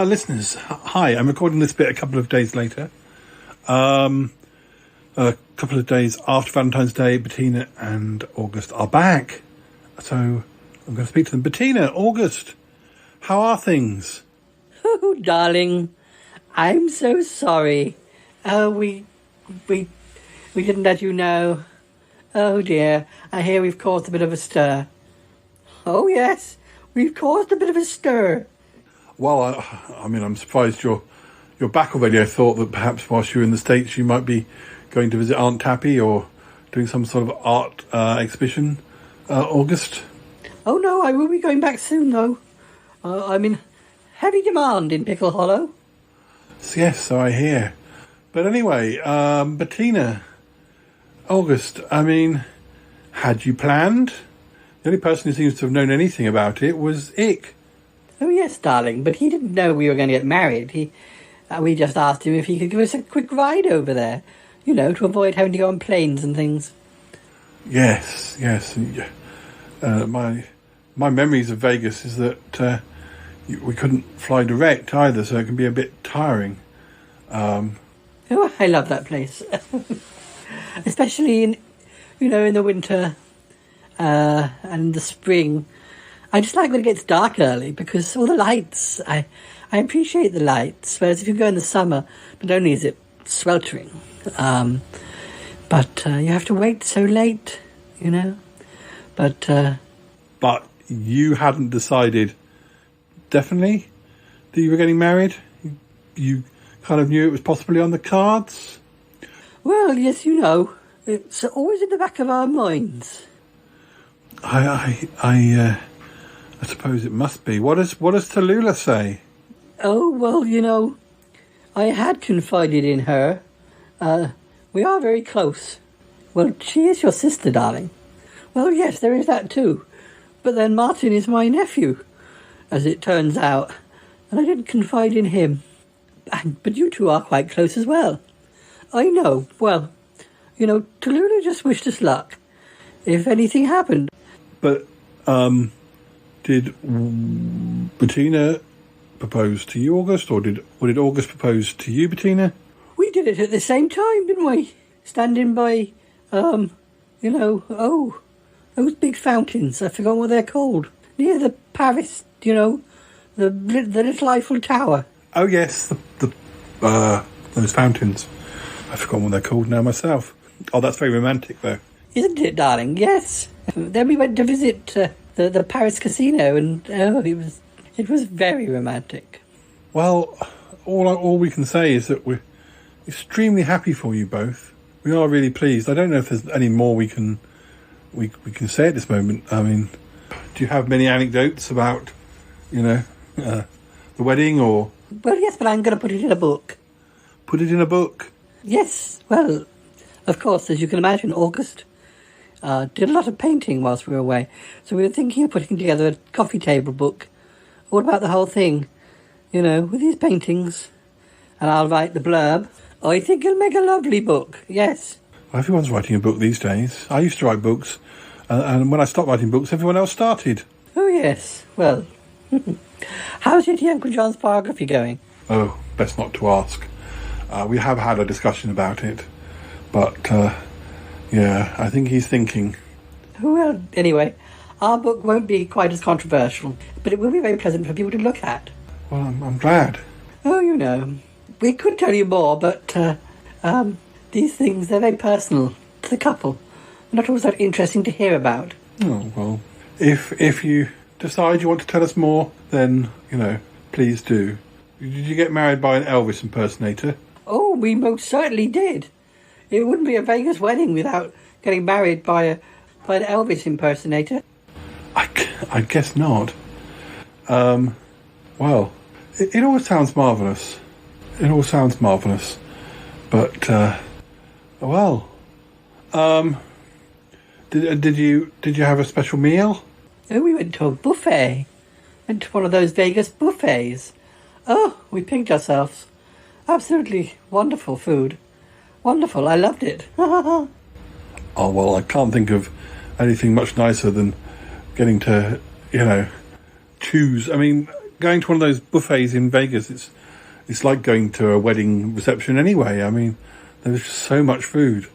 Listeners, hi. I'm recording this bit a couple of days later. A couple of days after Valentine's Day, Bettina and August are back. So I'm going to speak to them. Bettina, August, how are things? Oh, darling, I'm so sorry. We didn't let you know. Oh, dear. I hear we've caused a bit of a stir. Oh, yes, we've caused a bit of a stir. Well, I mean, I'm surprised you're back already. I thought that perhaps whilst you were in the States, you might be going to visit Aunt Tappy or doing some sort of art exhibition, August. Oh, no, I will be going back soon, though. I'm in heavy demand in Pickle Hollow. Yes, so I hear. But anyway, Bettina, August, I mean, had you planned? The only person who seems to have known anything about it was Ick. Oh, yes, darling, but he didn't know we were going to get married. We just asked him if he could give us a quick ride over there, you know, to avoid having to go on planes and things. Yes. My memories of Vegas is that we couldn't fly direct either, so it can be a bit tiring. Oh, I love that place. Especially in the winter and the spring. I just like when it gets dark early because all the lights, I appreciate the lights, whereas if you go in the summer, not only is it sweltering, but you have to wait so late, you know. But you hadn't decided definitely that you were getting married? You kind of knew it was possibly on the cards? Well, yes, you know, it's always in the back of our minds. I suppose it must be. What does Tallulah say? Oh, well, you know, I had confided in her. We are very close. Well, she is your sister, darling. Well, yes, there is that too. But then Martin is my nephew, as it turns out. And I didn't confide in him. But you two are quite close as well. I know. Well, you know, Tallulah just wished us luck, if anything happened. But, did Bettina propose to you, August, or did August propose to you, Bettina? We did it at the same time, didn't we? Standing by, those big fountains. I forgot what they're called. Near the Paris, you know, the little Eiffel Tower. Oh yes, those fountains. I've forgotten what they're called now myself. Oh, that's very romantic, though. Isn't it, darling? Yes. Then we went to visit the Paris casino, and it was very romantic. Well, all we can say is that we're extremely happy for you both. We are really pleased. I don't know if there's any more we can say at this moment. I mean, do you have many anecdotes about, the wedding or? Well, yes, but I'm going to put it in a book. Put it in a book? Yes. Well, of course, as you can imagine, August did a lot of painting whilst we were away. So we were thinking of putting together a coffee table book all about the whole thing, with his paintings. And I'll write the blurb. I think it'll make a lovely book, yes. Well, everyone's writing a book these days. I used to write books, and when I stopped writing books, everyone else started. Oh, yes. Well, how's your Uncle John's biography going? Oh, best not to ask. We have had a discussion about it, but, I think he's thinking. Well, anyway, our book won't be quite as controversial, but it will be very pleasant for people to look at. Well, I'm glad. Oh, we could tell you more, but these things, they're very personal to the couple. They're not always that interesting to hear about. Oh, well, if you decide you want to tell us more, then, please do. Did you get married by an Elvis impersonator? Oh, we most certainly did. It wouldn't be a Vegas wedding without getting married by an Elvis impersonator. I guess not. Well, it all sounds marvellous. It all sounds marvellous. But, did you have a special meal? Oh, we went to a buffet. Went to one of those Vegas buffets. Oh, we pigged ourselves. Absolutely wonderful food. Wonderful, I loved it. Oh, well, I can't think of anything much nicer than getting to, choose. I mean, going to one of those buffets in Vegas, it's like going to a wedding reception anyway. I mean, there's just so much food.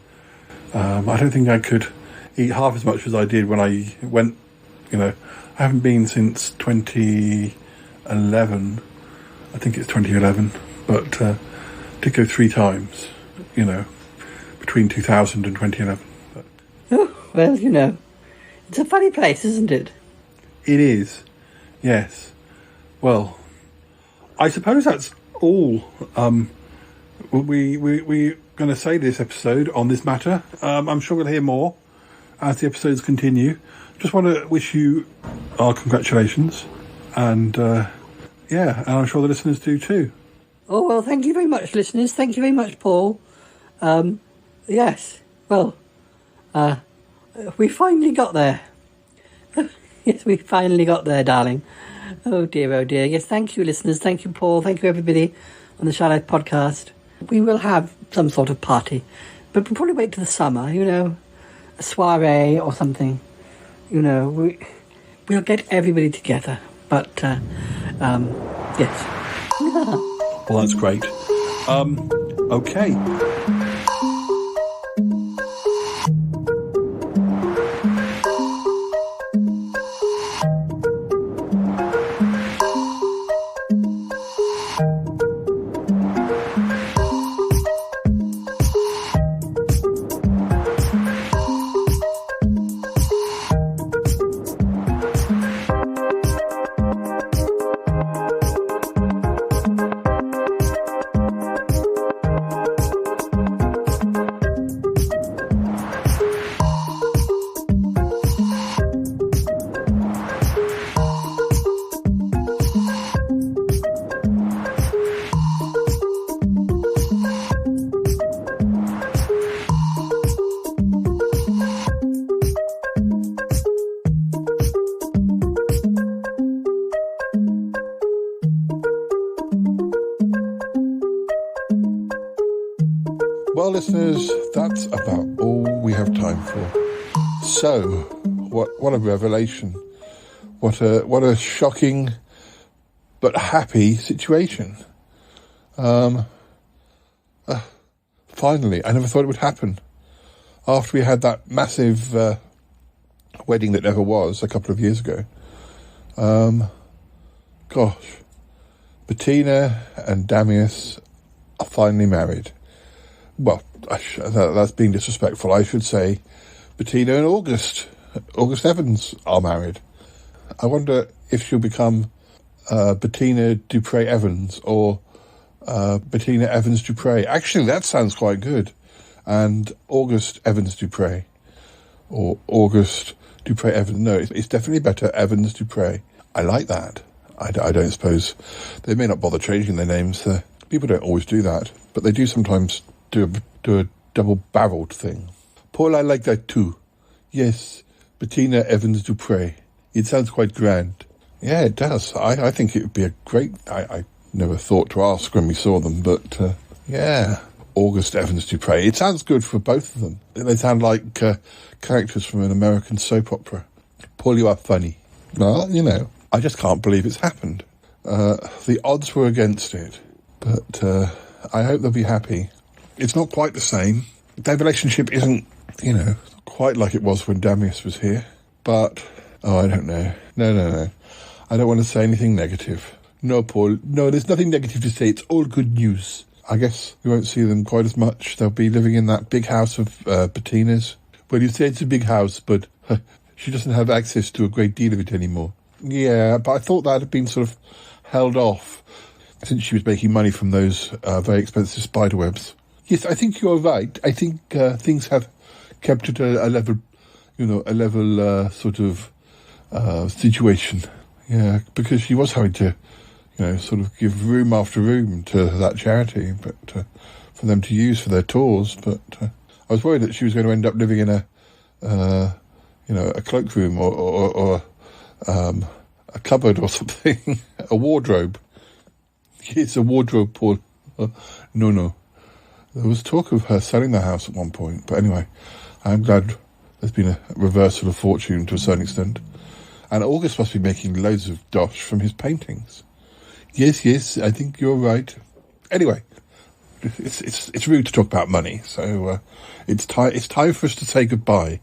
I don't think I could eat half as much as I did when I went. I haven't been since 2011. I think it's 2011, but did go 3 times. Between 2000 and 2011. But. Oh, well, it's a funny place, isn't it? It is, yes. Well, I suppose that's all we're going to say this episode on this matter. I'm sure we'll hear more as the episodes continue. Just want to wish you our congratulations, and and I'm sure the listeners do too. Oh, well, thank you very much, listeners. Thank you very much, Paul. Yes, well, we finally got there. Yes, we finally got there, darling. Oh dear, oh dear. Yes, thank you, listeners. Thank you, Paul. Thank you, everybody on the Shy Life podcast. We will have some sort of party, but we'll probably wait till the summer, a soiree or something. We'll get everybody together. But, yes. Well, that's great. Okay. Well, listeners, that's about all we have time for. So, what a revelation. What a shocking but happy situation. Finally, I never thought it would happen. After we had that massive wedding that never was a couple of years ago. Gosh. Bettina and Damius are finally married. Well, that's being disrespectful. I should say Bettina and August Evans are married. I wonder if she'll become Bettina Dupre Evans or Bettina Evans Dupre. Actually, that sounds quite good. And August Evans Dupre. Or August Dupre Evans. No, it's definitely better Evans Dupre. I like that. I don't suppose they may not bother changing their names. People don't always do that, but they do sometimes do a double-barreled thing. Paul, I like that too. Yes, Bettina Evans Dupre. It sounds quite grand. Yeah, it does. I think it would be a great... I never thought to ask when we saw them, but yeah. August Evans Dupre. It sounds good for both of them. They sound like characters from an American soap opera. Paul, you are funny. Well, I just can't believe it's happened. The odds were against it, but I hope they'll be happy. It's not quite the same. Their relationship isn't, quite like it was when Damius was here. But, I don't know. No. I don't want to say anything negative. No, Paul. No, there's nothing negative to say. It's all good news. I guess we won't see them quite as much. They'll be living in that big house of Bettina's. Well, you say it's a big house, but she doesn't have access to a great deal of it anymore. Yeah, but I thought that had been sort of held off since she was making money from those very expensive spider webs. Yes, I think you're right. I think things have kept it a level, sort of situation. Yeah, because she was having to, sort of give room after room to that charity, but for them to use for their tours. But I was worried that she was going to end up living in a cloakroom or a cupboard or something, a wardrobe. It's a wardrobe, Paul. No. There was talk of her selling the house at one point, but anyway, I'm glad there's been a reversal of fortune to a certain extent. And August must be making loads of dosh from his paintings. Yes, I think you're right. Anyway, it's rude to talk about money, so it's time for us to say goodbye,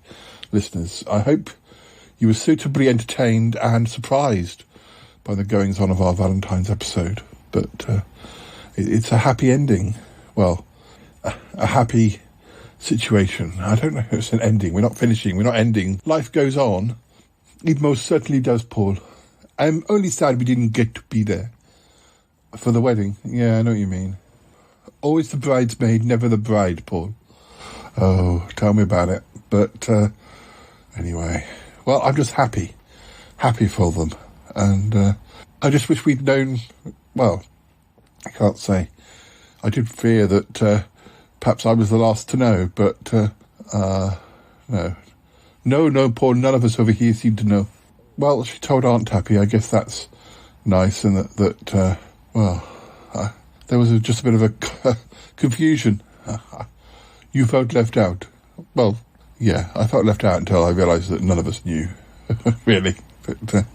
listeners. I hope you were suitably entertained and surprised by the goings-on of our Valentine's episode, but it's a happy ending. Well, a happy situation. I don't know if it's an ending. We're not finishing. We're not ending. Life goes on. It most certainly does, Paul. I'm only sad we didn't get to be there for the wedding. Yeah, I know what you mean. Always the bridesmaid, never the bride, Paul. Oh, tell me about it. But anyway, well, I'm just happy for them. And I just wish we'd known, well, I can't say. I did fear that perhaps I was the last to know, but no, Paul, none of us over here seem to know. Well, she told Aunt Tappy. I guess that's nice, and that there was just a bit of a confusion. You felt left out. Well, yeah, I felt left out until I realised that none of us knew, really. But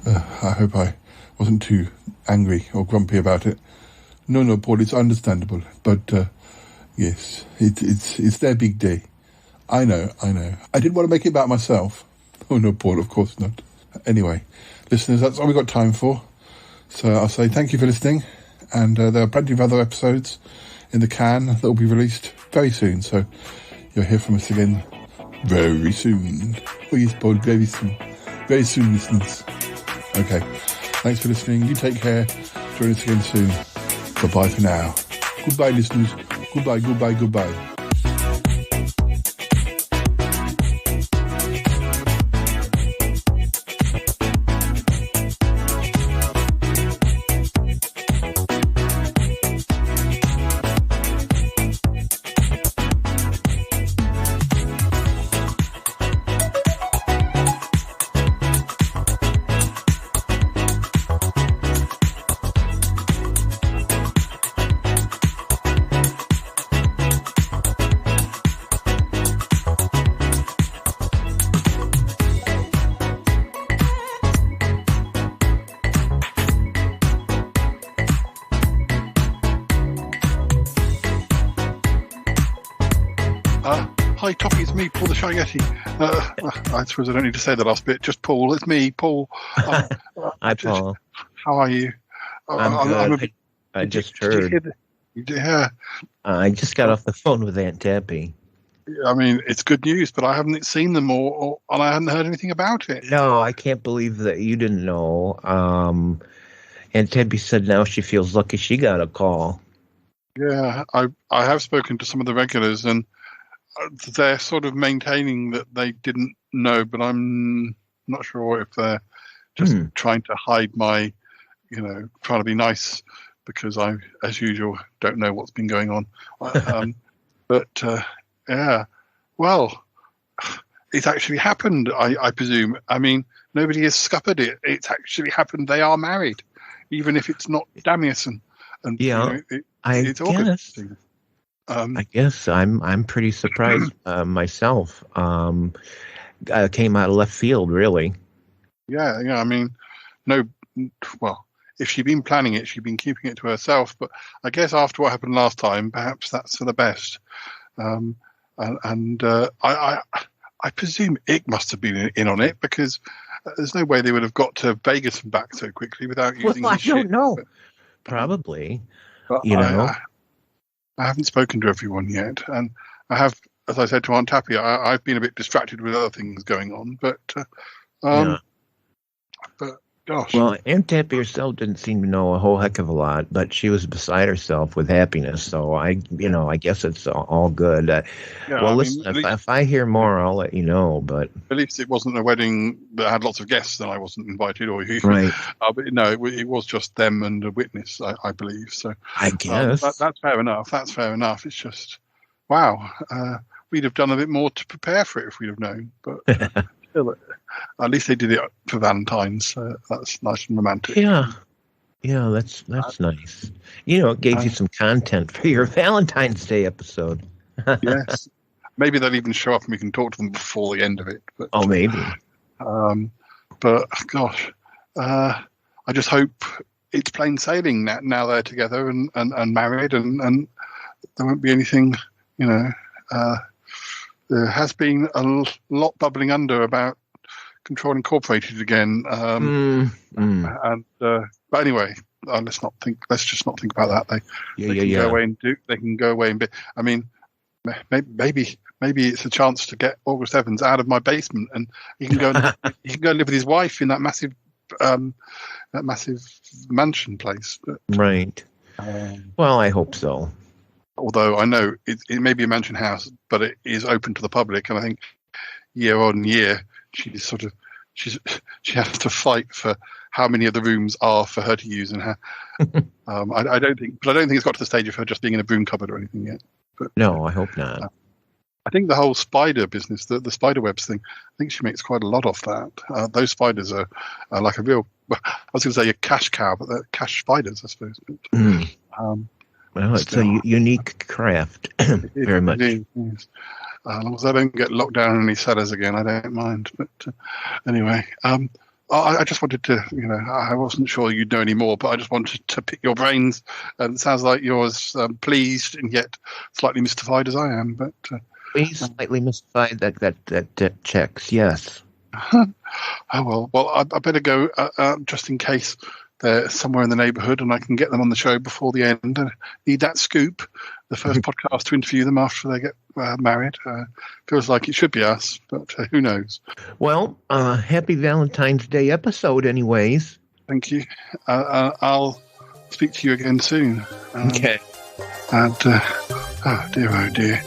I hope I wasn't too angry or grumpy about it. No, Paul, it's understandable. But yes, it's their big day. I know. I didn't want to make it about myself. Oh, no, Paul, of course not. Anyway, listeners, that's all we've got time for. So I'll say thank you for listening. And there are plenty of other episodes in the can that will be released very soon. So you'll hear from us again very soon. Oh, yes, Paul, very soon. Very soon, listeners. Okay, thanks for listening. You take care. Join us again soon. Bye-bye for now. Goodbye, listeners. Goodbye. Hi, Toffee, it's me, Paul the Shy Yeti. I suppose I don't need to say the last bit. Just Paul, it's me, Paul. Hi, Paul. How are you? I'm good. I just heard. Yeah. I just got off the phone with Aunt Tappy. I mean, it's good news, but I haven't seen them and I hadn't heard anything about it. No, I can't believe that you didn't know. Aunt Tappy said now she feels lucky she got a call. Yeah, I have spoken to some of the regulars, and they're sort of maintaining that they didn't know, but I'm not sure if they're just trying to hide my, trying to be nice because I, as usual, don't know what's been going on. Yeah, well, it's actually happened, I presume. I mean, nobody has scuppered it. It's actually happened. They are married, even if it's not Damieson. And yeah, it's August. I guess I'm pretty surprised myself. I came out of left field, really. Yeah. I mean, well, if she'd been planning it, she'd been keeping it to herself. But I guess after what happened last time, perhaps that's for the best. I presume Ick must have been in on it because there's no way they would have got to Vegas and back so quickly without using. Well, I shit. don't know. Probably. But I haven't spoken to everyone yet, and I have, as I said to Aunt Tappy, I've been a bit distracted with other things going on, but gosh. Well, Aunt Tappy herself didn't seem to know a whole heck of a lot, but she was beside herself with happiness. So I guess it's all good. Listen, if I hear more, I'll let you know. But at least it wasn't a wedding that had lots of guests, and I wasn't invited, or you. Right. But no, it was just them and a witness, I believe. So I guess that's fair enough. That's fair enough. It's just, wow. We'd have done a bit more to prepare for it if we'd have known, but. At least they did it for Valentine's. That's nice and romantic. Yeah, that's nice. It gave you some content for your Valentine's Day episode. Yes, maybe they'll even show up and we can talk to them before the end of it. But, maybe. But gosh, I just hope it's plain sailing now they're together and married, and there won't be anything, there has been a lot bubbling under about Control Incorporated again. But anyway, let's just not think about that. They can go away and do. They can go away and be. I mean, maybe it's a chance to get August Evans out of my basement, and he can go live with his wife in that massive mansion place. But, right. Well, I hope so. Although I know it may be a mansion house, but it is open to the public, and I think year on year she has to fight for how many of the rooms are for her to use, and how. I don't think it's got to the stage of her just being in a broom cupboard or anything yet. But, no, I hope not. I think the whole spider business, the spider webs thing, I think she makes quite a lot off that. Those spiders are like a real. I was going to say a cash cow, but they're cash spiders, I suppose. Well, it's a unique craft, very much. As long as I don't get locked down in any cellars again, I don't mind. But anyway, I just wanted to, I wasn't sure you'd know any more, but I just wanted to pick your brains. And it sounds like you're as pleased and yet slightly mystified as I am. But pleased, slightly mystified. That checks. Yes. Oh well. Well, I better go just in case they're somewhere in the neighbourhood and I can get them on the show before the end. I need that scoop, the first podcast to interview them after they get married. Feels like it should be us, but who knows? Well, happy Valentine's Day episode anyways. Thank you. I'll speak to you again soon. Okay. And, oh dear.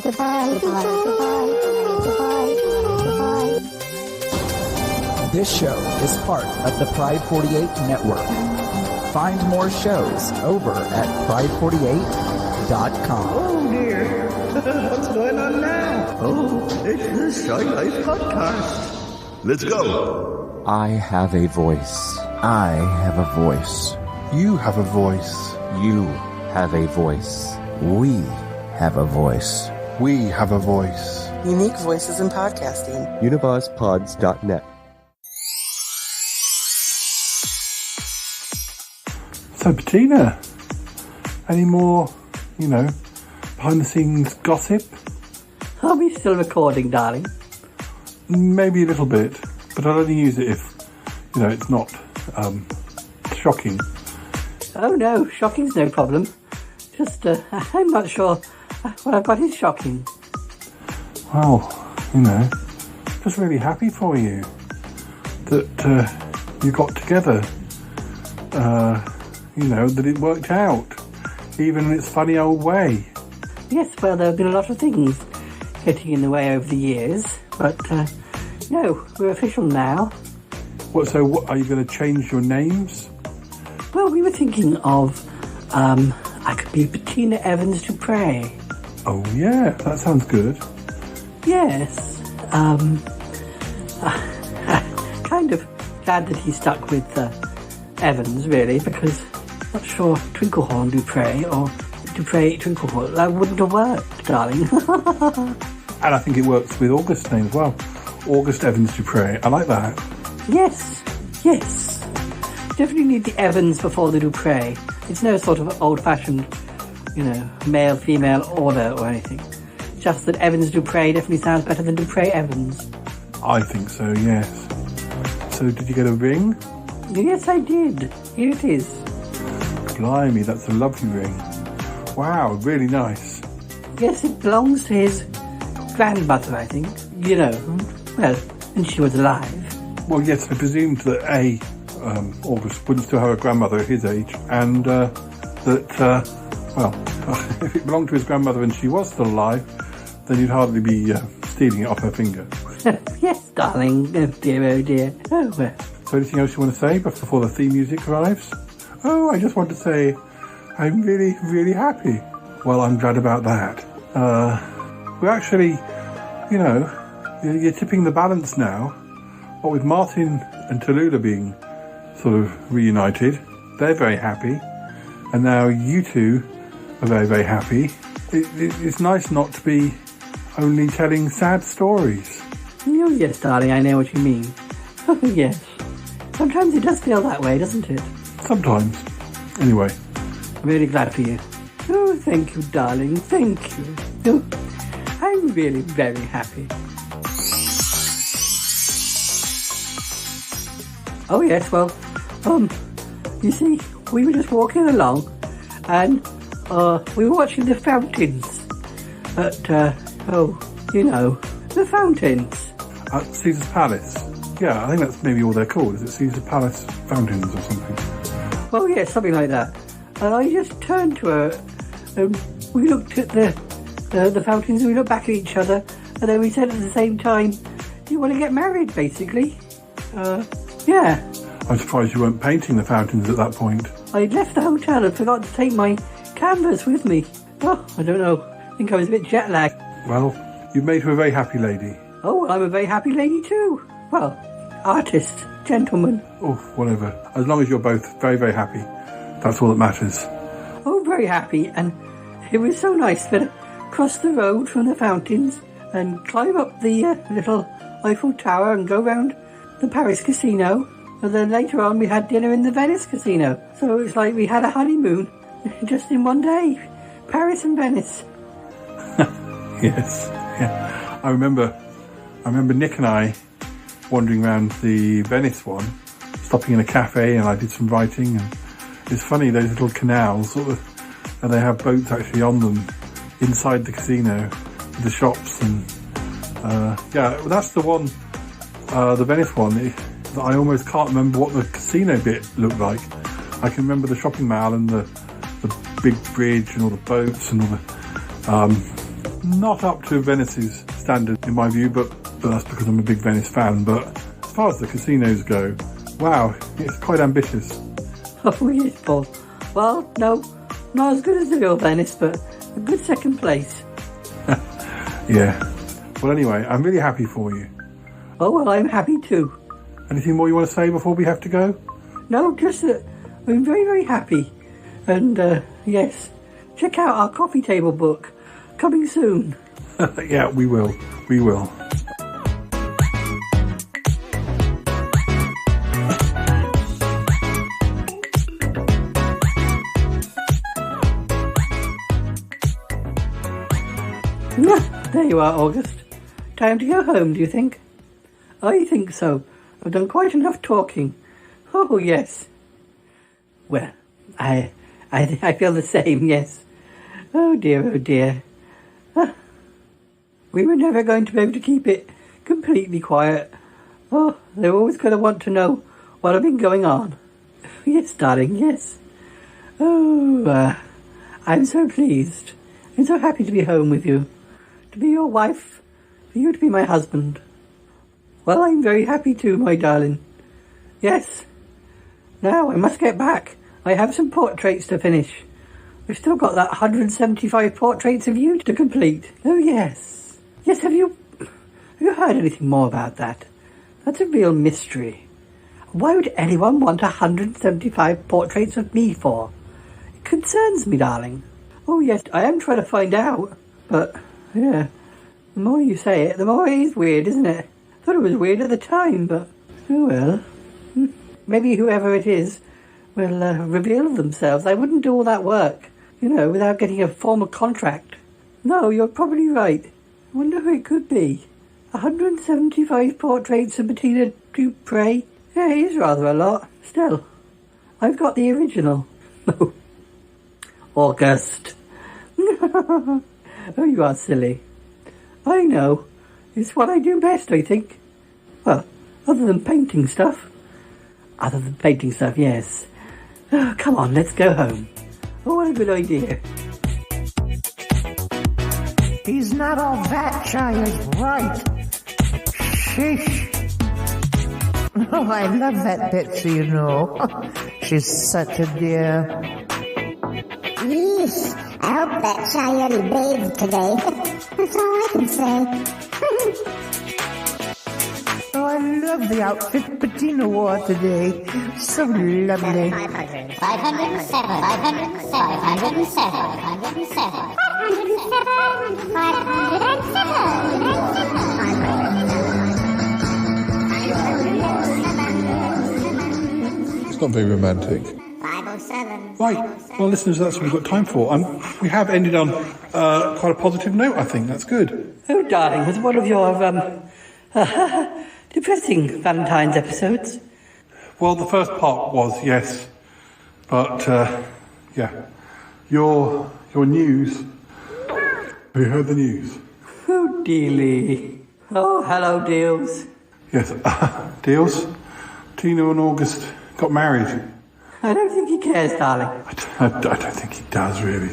Goodbye. This show is part of the Pride 48 network. Find more shows over at pride48.com. Oh dear, what's going on now? Oh, it's the Shy Life Podcast. Let's go. I have a voice. I have a voice. You have a voice. You have a voice. We have a voice. We have a voice. Unique voices in podcasting. UnivazPods.net. So, Bettina, any more, behind the scenes gossip? Are we still recording, darling? Maybe a little bit, but I'll only use it if, it's not shocking. Oh no, shocking's no problem. Just, I'm not sure what I've got is shocking. Well, just really happy for you that you got together. That it worked out, even in its funny old way. Yes, well, there have been a lot of things getting in the way over the years, but no, we're official now. What are you going to change your names? Well, we were thinking of, I could be Bettina Evans Dupre. Oh, yeah, that sounds good. Yes, kind of glad that he stuck with Evans, really, because I'm not sure Twinklehorn Dupre or Dupre Twinklehorn, that wouldn't have worked, darling. And I think it works with August's name as well. August Evans Dupre, I like that. Yes. Definitely need the Evans before the Dupre. It's no sort of old-fashioned, male-female order or anything. Just that Evans Dupre definitely sounds better than Dupre Evans. I think so, yes. So did you get a ring? Yes, I did. Here it is. Blimey, that's a lovely ring. Wow, really nice. Yes, it belongs to his grandmother, I think. When she was alive. Well, yes, I presumed that August wouldn't still have a grandmother at his age, and if it belonged to his grandmother and she was still alive, then you'd hardly be stealing it off her finger. Yes, darling. Oh dear. Oh, well. So anything else you want to say before the theme music arrives? Oh, I just want to say I'm really, really happy. Well, I'm glad about that. We're actually, you're tipping the balance now. What with Martin and Tallulah being sort of reunited, they're very happy. And now you two are very, very happy. It's nice not to be only telling sad stories. Oh, yes, darling, I know what you mean. Oh, yes. Sometimes it does feel that way, doesn't it? Sometimes. Anyway. I'm really glad for you. Oh, thank you, darling. Thank you. Oh, I'm really very happy. Oh, yes, well, you see, we were just walking along and we were watching the fountains at, the fountains. At Caesar's Palace. Yeah, I think that's maybe all they're called. Is it Caesar's Palace Fountains or something? Well, yeah, something like that. And I just turned to her and we looked at the fountains and we looked back at each other and then we said at the same time, do you want to get married, basically? Yeah. I'm surprised you weren't painting the fountains at that point. I'd left the hotel and forgot to take my canvas with me. Oh, I don't know. I think I was a bit jet lagged. Well, you've made her a very happy lady. Oh, well, I'm a very happy lady too. Well, artist, gentleman. Oh, whatever. As long as you're both very, very happy. That's all that matters. Oh, very happy. And it was so nice to cross the road from the fountains and climb up the little Eiffel Tower and go round the Paris casino. And then later on we had dinner in the Venice casino. So it's like we had a honeymoon just in one day. Paris and Venice. Yes. Yeah. I remember Nick and I wandering around the Venice one, stopping in a cafe, and I did some writing. And it's funny, those little canals, and they have boats actually on them inside the casino, the shops, and that's the one, the Venice one. I almost can't remember what the casino bit looked like. I can remember the shopping mall and the big bridge and all the boats and all the not up to Venice's standard in my view, but that's because I'm a big Venice fan. But as far as the casinos go, wow, it's quite ambitious. Oh, yes, Paul. Well, no, not as good as the real Venice, but a good second place. Yeah. Well, anyway, I'm really happy for you. Oh, well, I'm happy too. Anything more you want to say before we have to go? No, just that I'm very, very happy. And, yes, check out our coffee table book. Coming soon. Yeah, we will. We will. There you are, August. Time to go home, do you think? I think so. I've done quite enough talking. Oh, yes. Well, I feel the same, yes. Oh, dear, oh, dear. We were never going to be able to keep it completely quiet. Oh, they're always going to want to know what had been going on. Yes, darling, yes. Oh, I'm so pleased. I'm so happy to be home with you. To be your wife. For you to be my husband. Well, I'm very happy too, my darling. Yes. Now, I must get back. I have some portraits to finish. We've still got that 175 portraits of you to complete. Oh, yes. Yes, have you heard anything more about that? That's a real mystery. Why would anyone want 175 portraits of me for? It concerns me, darling. Oh, yes, I am trying to find out. But, yeah, the more you say it, the more it is weird, isn't it? I thought it was weird at the time, but, oh well. Maybe whoever it is will reveal themselves. I wouldn't do all that work, without getting a formal contract. No, you're probably right. I wonder who it could be. 175 portraits of Bettina Dupre? Yeah, it is rather a lot. Still, I've got the original. August. Oh, you are silly. I know. It's what I do best, I think. Well, other than painting stuff. Other than painting stuff, yes. Oh, come on, let's go home. Oh, what a good idea. He's not all that shy, is right. Sheesh. Oh, I love that Betsy, you know. She's such a dear. Yeesh, I hope that Shy Yeti bathed today. That's all I can say. Oh, I love the outfit Bettina wore today. So lovely. 507, 507, 507, 507, 507. It's not very romantic. 507. Right, well, listeners, that's what we've got time for. We have ended on quite a positive note, I think. That's good. Oh, darling, was one of your depressing Valentine's episodes? Well, the first part was, yes. But, yeah. Your news. Have you heard the news? Oh, dearly. Oh, hello, Deals. Yes, Deals. Tina and August got married. I don't think he cares, darling. I don't think he does, really.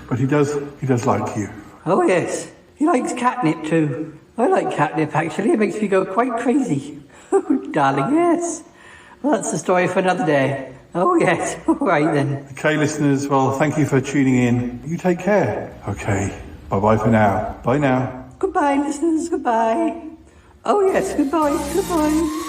But he does like you. Oh, yes. He likes catnip, too. I like catnip, actually. It makes me go quite crazy. Oh, darling, yes. Well, that's the story for another day. Oh, yes. All right, then. Okay, listeners, well, thank you for tuning in. You take care. Okay. Bye-bye for now. Bye now. Goodbye, listeners. Goodbye. Oh, yes. Goodbye. Goodbye.